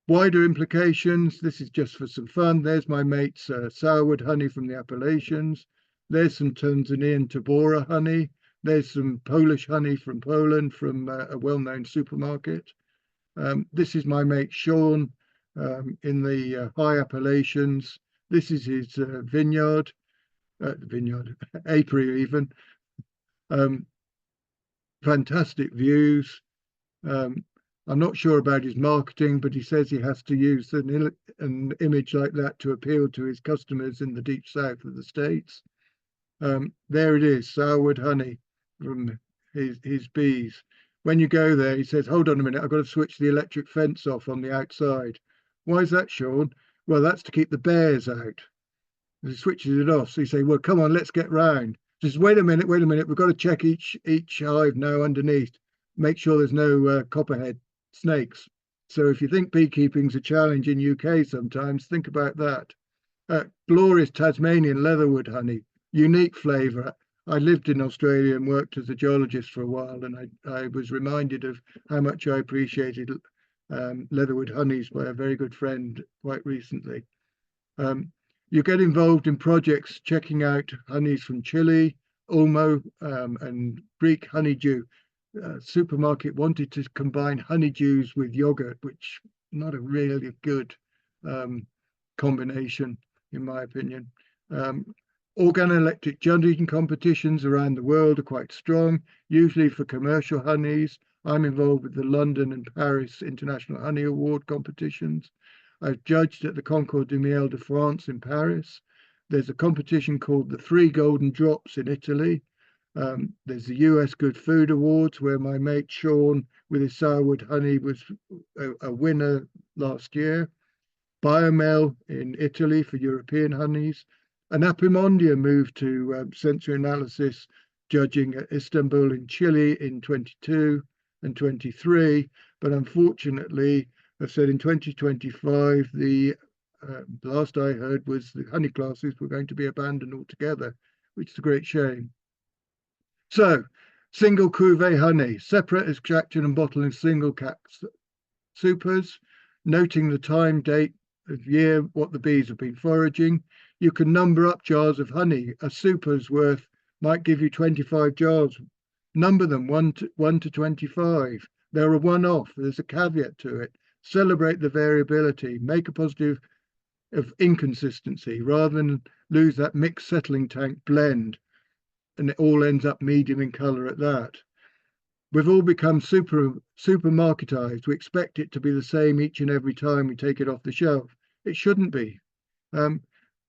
Wider implications. This is just for some fun. There's my mate's sourwood honey from the Appalachians. There's some Tanzanian Tabora honey. There's some Polish honey from Poland from a well-known supermarket. This is my mate Sean in the high Appalachians. This is his vineyard, apiary even. Fantastic views. I'm not sure about his marketing, but he says he has to use an image like that to appeal to his customers in the deep south of the States. There it is, sourwood honey from his bees. When you go there, he says, hold on a minute, I've got to switch the electric fence off on the outside. Why is that, Sean? Well, that's to keep the bears out. He switches it off. So you say, well, come on, let's get round. Just wait a minute, we've got to check each hive now underneath. Make sure there's no copperhead snakes. So if you think beekeeping's a challenge in UK sometimes, think about that. Glorious Tasmanian leatherwood honey, unique flavour. I lived in Australia and worked as a geologist for a while, and I was reminded of how much I appreciated leatherwood honeys by a very good friend quite recently. You get involved in projects checking out honeys from Chile, Olmo, and Greek honeydew. Supermarket wanted to combine honeydews with yogurt, which not a really good combination, in my opinion. Organoleptic judging competitions around the world are quite strong, usually for commercial honeys. I'm involved with the London and Paris International Honey Award competitions. I've judged at the Concours du Miel de France in Paris. There's a competition called the Three Golden Drops in Italy. There's the US Good Food Awards, where my mate Sean with his sourwood honey was a winner last year. Biomel in Italy for European honeys. And Apimondia moved to sensory analysis judging at Istanbul in Chile in 22 and 23. But unfortunately, I've said in 2025, the last I heard was the honey classes were going to be abandoned altogether, which is a great shame. So, single cuvee honey, separate extraction and bottling single cap supers, noting the time, date of year, what the bees have been foraging. You can number up jars of honey. A super's worth might give you 25 jars. Number them 1 to 25. They're a one-off. There's a caveat to it. Celebrate the variability. Make a positive of inconsistency rather than lose that mixed settling tank blend, and it all ends up medium in colour at that. We've all become supermarketized. We expect it to be the same each and every time we take it off the shelf. It shouldn't be.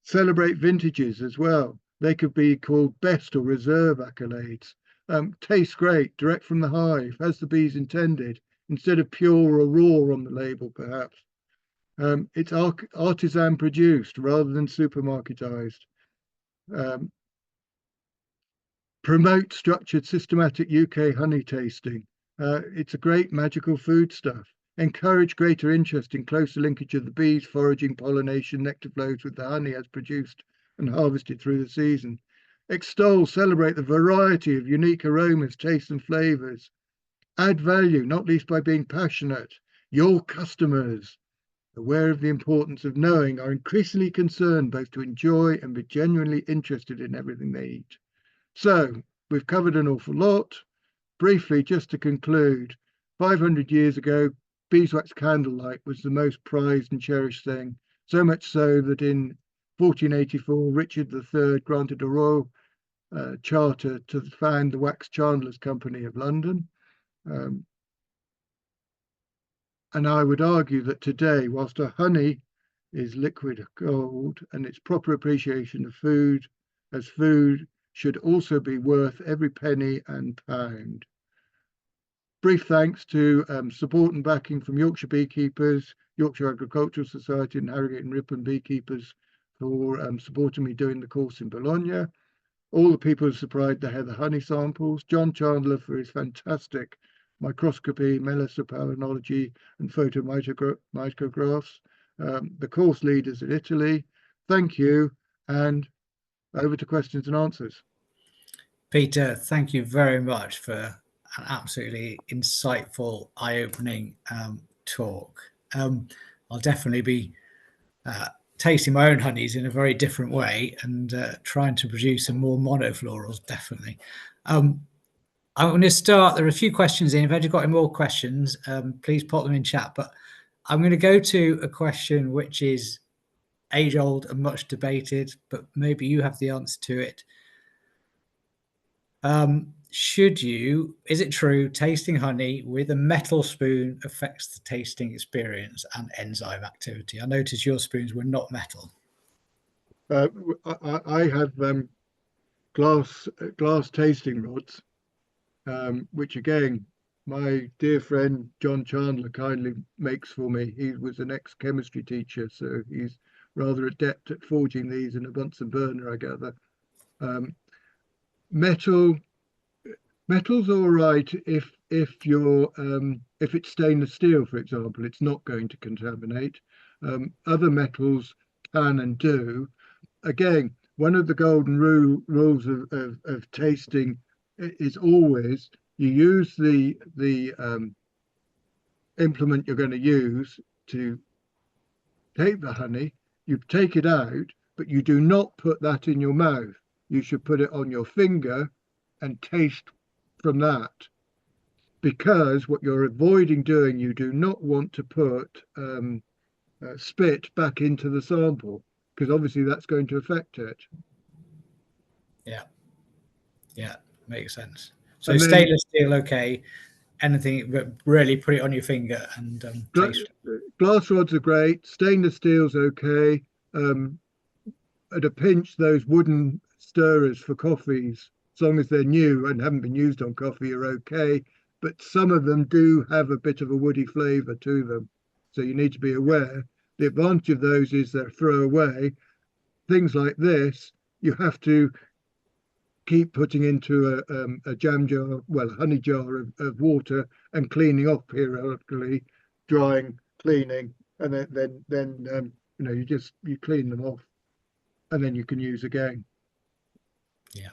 Celebrate vintages as well. They could be called best or reserve accolades. Tastes great, direct from the hive, as the bees intended, instead of pure or raw on the label, perhaps. It's artisan produced rather than supermarketized. Promote structured, systematic UK honey tasting. It's a great magical food stuff. encourage greater interest in closer linkage of the bees, foraging, pollination, nectar flows with the honey as produced and harvested through the season. Extol, celebrate the variety of unique aromas, tastes and flavours. Add value, not least by being passionate. Your customers, aware of the importance of knowing, are increasingly concerned both to enjoy and be genuinely interested in everything they eat. So we've covered an awful lot. Briefly, just to conclude, 500 years ago, beeswax candlelight was the most prized and cherished thing, so much so that in 1484, Richard III granted a royal charter to found the Wax Chandlers Company of London. And I would argue that today, whilst our honey is liquid gold and its proper appreciation of food as food should also be worth every penny and pound. Brief thanks to support and backing from Yorkshire Beekeepers, Yorkshire Agricultural Society and Harrogate and Ripon Beekeepers for supporting me doing the course in Bologna. All the people who supplied the heather honey samples, John Chandler for his fantastic microscopy, melisopalanology and photomicrographs, the course leaders in Italy. Thank you, and over to questions and answers. Peter, thank you very much for an absolutely insightful, eye-opening talk. I'll definitely be tasting my own honeys in a very different way and trying to produce some more monoflorals, definitely. I'm going to start. There are a few questions in. If you've got any more questions, please pop them in chat. But I'm going to go to a question which is age-old and much debated, but maybe you have the answer to it. Is it true tasting honey with a metal spoon affects the tasting experience and enzyme activity? I noticed your spoons were not metal. I have glass tasting rods, which again, my dear friend John Chandler kindly makes for me. He was an ex-chemistry teacher, so he's rather adept at forging these in a Bunsen burner, I gather. Metal's all right if it's stainless steel, for example, it's not going to contaminate. Other metals can and do. Again, one of the golden rules of tasting is always you use the implement you're going to use to take the honey, you take it out, but you do not put that in your mouth. You should put it on your finger and taste from that, because what you're avoiding doing, you do not want to put spit back into the sample, because obviously that's going to affect it. Yeah, makes sense. So then, stainless steel, okay. Anything, but really put it on your finger and taste. Glass rods are great. Stainless steel's okay. At a pinch, those wooden stirrers for coffees, as long as they're new and haven't been used on coffee, are okay. But some of them do have a bit of a woody flavour to them, so you need to be aware. The advantage of those is they're throwaway. Things like this, you have to keep putting into a jam jar, well, a honey jar of water and cleaning off periodically, drying, cleaning, and then you clean them off, and then you can use again. Yeah.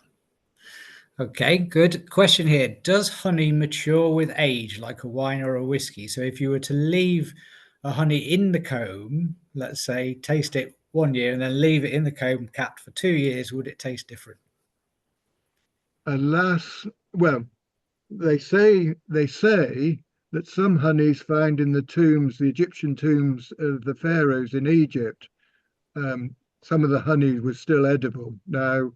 Okay, good question here. Does honey mature with age like a wine or a whiskey? So if you were to leave a honey in the comb, let's say, taste it 1 year and then leave it in the comb capped for 2 years, would it taste different? Alas, well, they say that some honeys found in the tombs, the Egyptian tombs of the pharaohs in Egypt, some of the honey was still edible. Now,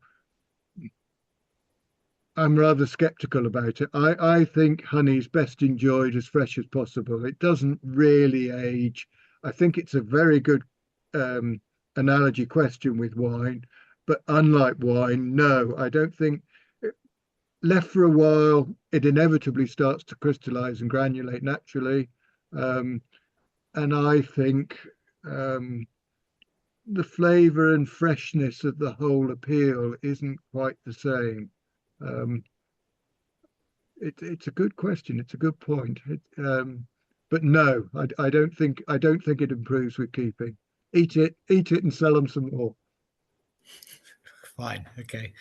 I'm rather skeptical about it. I think honey is best enjoyed as fresh as possible. It doesn't really age. I think it's a very good analogy question with wine, but unlike wine, no, I don't think. Left for a while, it inevitably starts to crystallize and granulate naturally. And I think the flavor and freshness of the whole appeal isn't quite the same. It's a good question. It's a good point. but no, I don't think it improves with keeping. Eat it and sell them some more. Fine. Okay.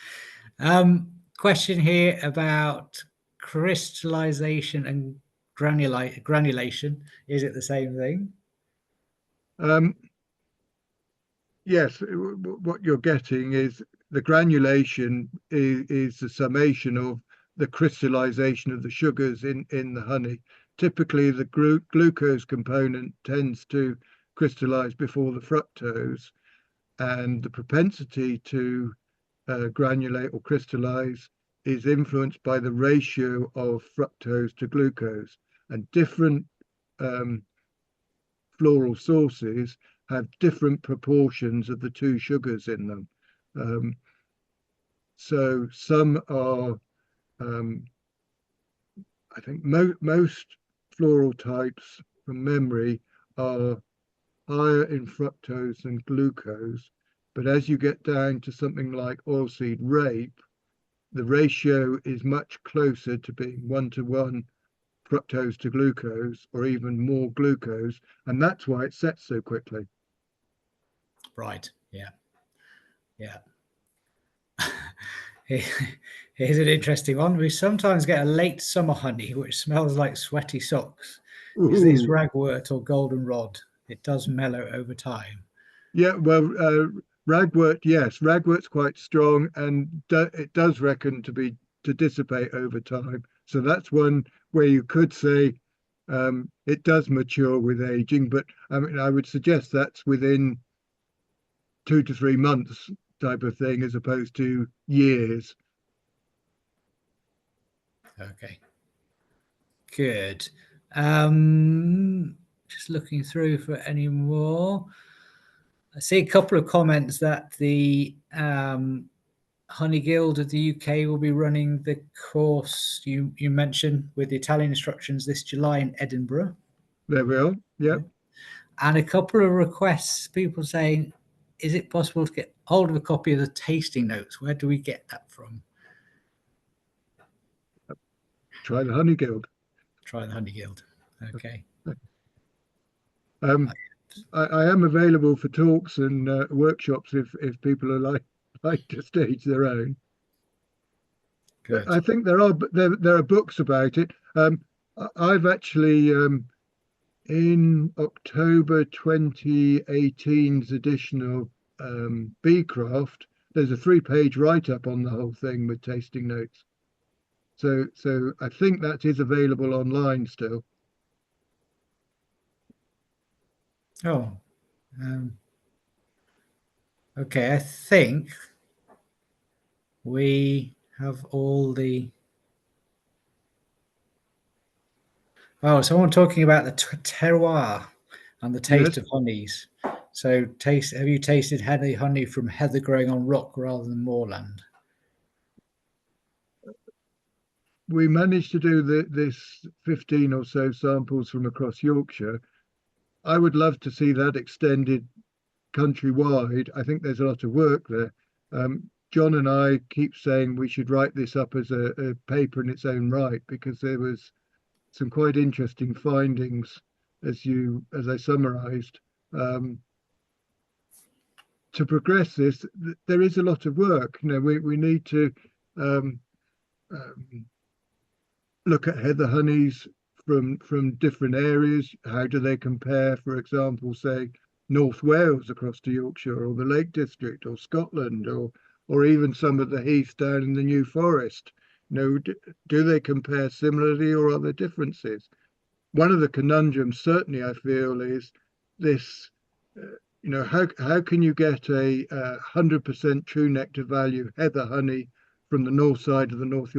Question here about crystallization and granulation. Is it the same thing? Yes, what you're getting is the granulation is the summation of the crystallization of the sugars in the honey. Typically, the glucose component tends to crystallize before the fructose, and the propensity to granulate or crystallize is influenced by the ratio of fructose to glucose. And different floral sources have different proportions of the two sugars in them. So some are, I think most floral types from memory are higher in fructose than glucose. But as you get down to something like oilseed rape, the ratio is much closer to being 1-to-1 fructose to glucose, or even more glucose, and that's why it sets so quickly. Right. Yeah. Yeah. Here's an interesting one. We sometimes get a late summer honey which smells like sweaty socks. Is this Ooh. ragwort or goldenrod? It does mellow over time. Yeah, well, ragwort, yes, ragwort's quite strong, and it does reckon to dissipate over time. So that's one where you could say it does mature with aging, but I mean, I would suggest that's within 2 to 3 months type of thing, as opposed to years. Okay. Good. Just looking through for any more. I see a couple of comments that the Honey Guild of the UK will be running the course you mentioned with the Italian instructions this July in Edinburgh. There we are. Yeah. And a couple of requests, people saying, is it possible to get hold of a copy of the tasting notes? Where do we get that from? Try the Honey Guild. Try the Honey Guild. Okay. I am available for talks and workshops if people are like to stage their own. Good. I think there are books about it. I've actually in October 2018's edition of Beecraft, there's a 3-page write-up on the whole thing with tasting notes. So I think that is available online still. Oh, okay. I think we have all the. Oh, someone talking about the terroir and the taste Yes. of honeys. So, have you tasted honey from heather growing on rock rather than moorland? We managed to do this 15 or so samples from across Yorkshire. I would love to see that extended countrywide. I think there's a lot of work there. John and I keep saying we should write this up as a paper in its own right, because there was some quite interesting findings as I summarized. To progress this, there is a lot of work. We need to look at heather honeys from different areas. How do they compare, for example, say North Wales across to Yorkshire, or the Lake District, or Scotland, or even some of the heaths down in the New Forest? Do they compare similarly, or are there differences? One of the conundrums, certainly, I feel, is this. How can you get a 100% true nectar value heather honey from the north side of the North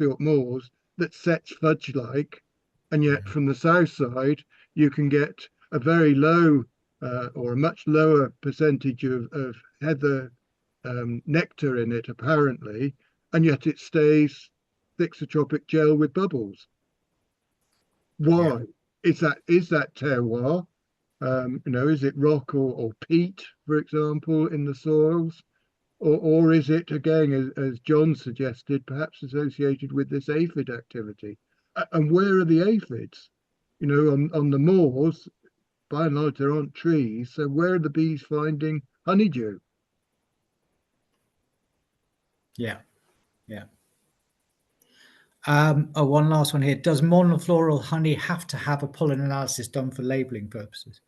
York moors that sets fudge-like, and yet from the south side you can get a very low or a much lower percentage of heather nectar in it, apparently, and yet it stays thixotropic gel with bubbles. Why? Yeah. Is that terroir? Is it rock or peat, for example, in the soils? Or is it, again, as John suggested, perhaps associated with this aphid activity? And where are the aphids? You know, on the moors, by and large, there aren't trees. So where are the bees finding honeydew? Yeah, yeah. Oh, one last one here. Does monofloral honey have to have a pollen analysis done for labeling purposes?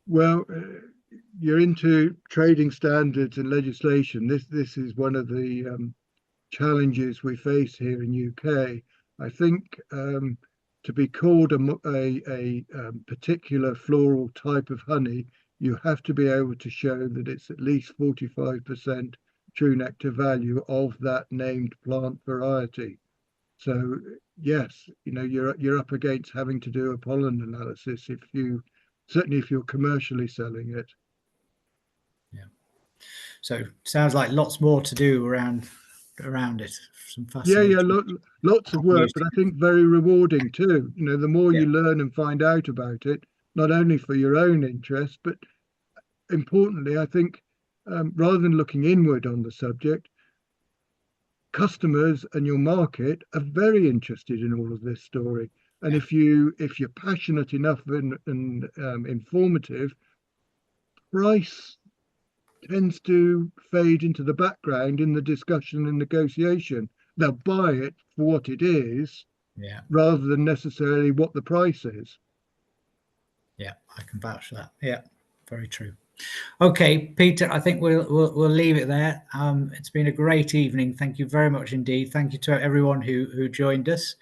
Well, you're into trading standards and legislation. This is one of the challenges we face here in UK. I think to be called a particular floral type of honey, you have to be able to show that it's at least 45% true nectar value of that named plant variety. So yes, you know, you're up against having to do a pollen analysis if you, certainly if you're commercially selling it. Yeah. So sounds like lots more to do around it. Some fascinating. Yeah, lots of work, but I think very rewarding too. You know, the more Yeah. you learn and find out about it, not only for your own interest, but importantly, I think rather than looking inward on the subject, customers and your market are very interested in all of this story. And if you're passionate enough and informative, price tends to fade into the background in the discussion and negotiation. They'll buy it for what it is, Yeah, rather than necessarily what the price is. yeah, I can vouch for that. Yeah, very true. Okay, Peter, I think we'll leave it there. It's been a great evening. Thank you very much indeed. Thank you to everyone who joined us,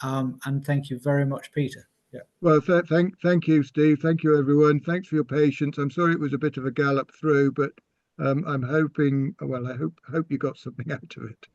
and thank you very much, Peter. Yeah. Well, thank you, Steve. Thank you, everyone. Thanks for your patience. I'm sorry it was a bit of a gallop through, but I'm hoping. Well, I hope you got something out of it.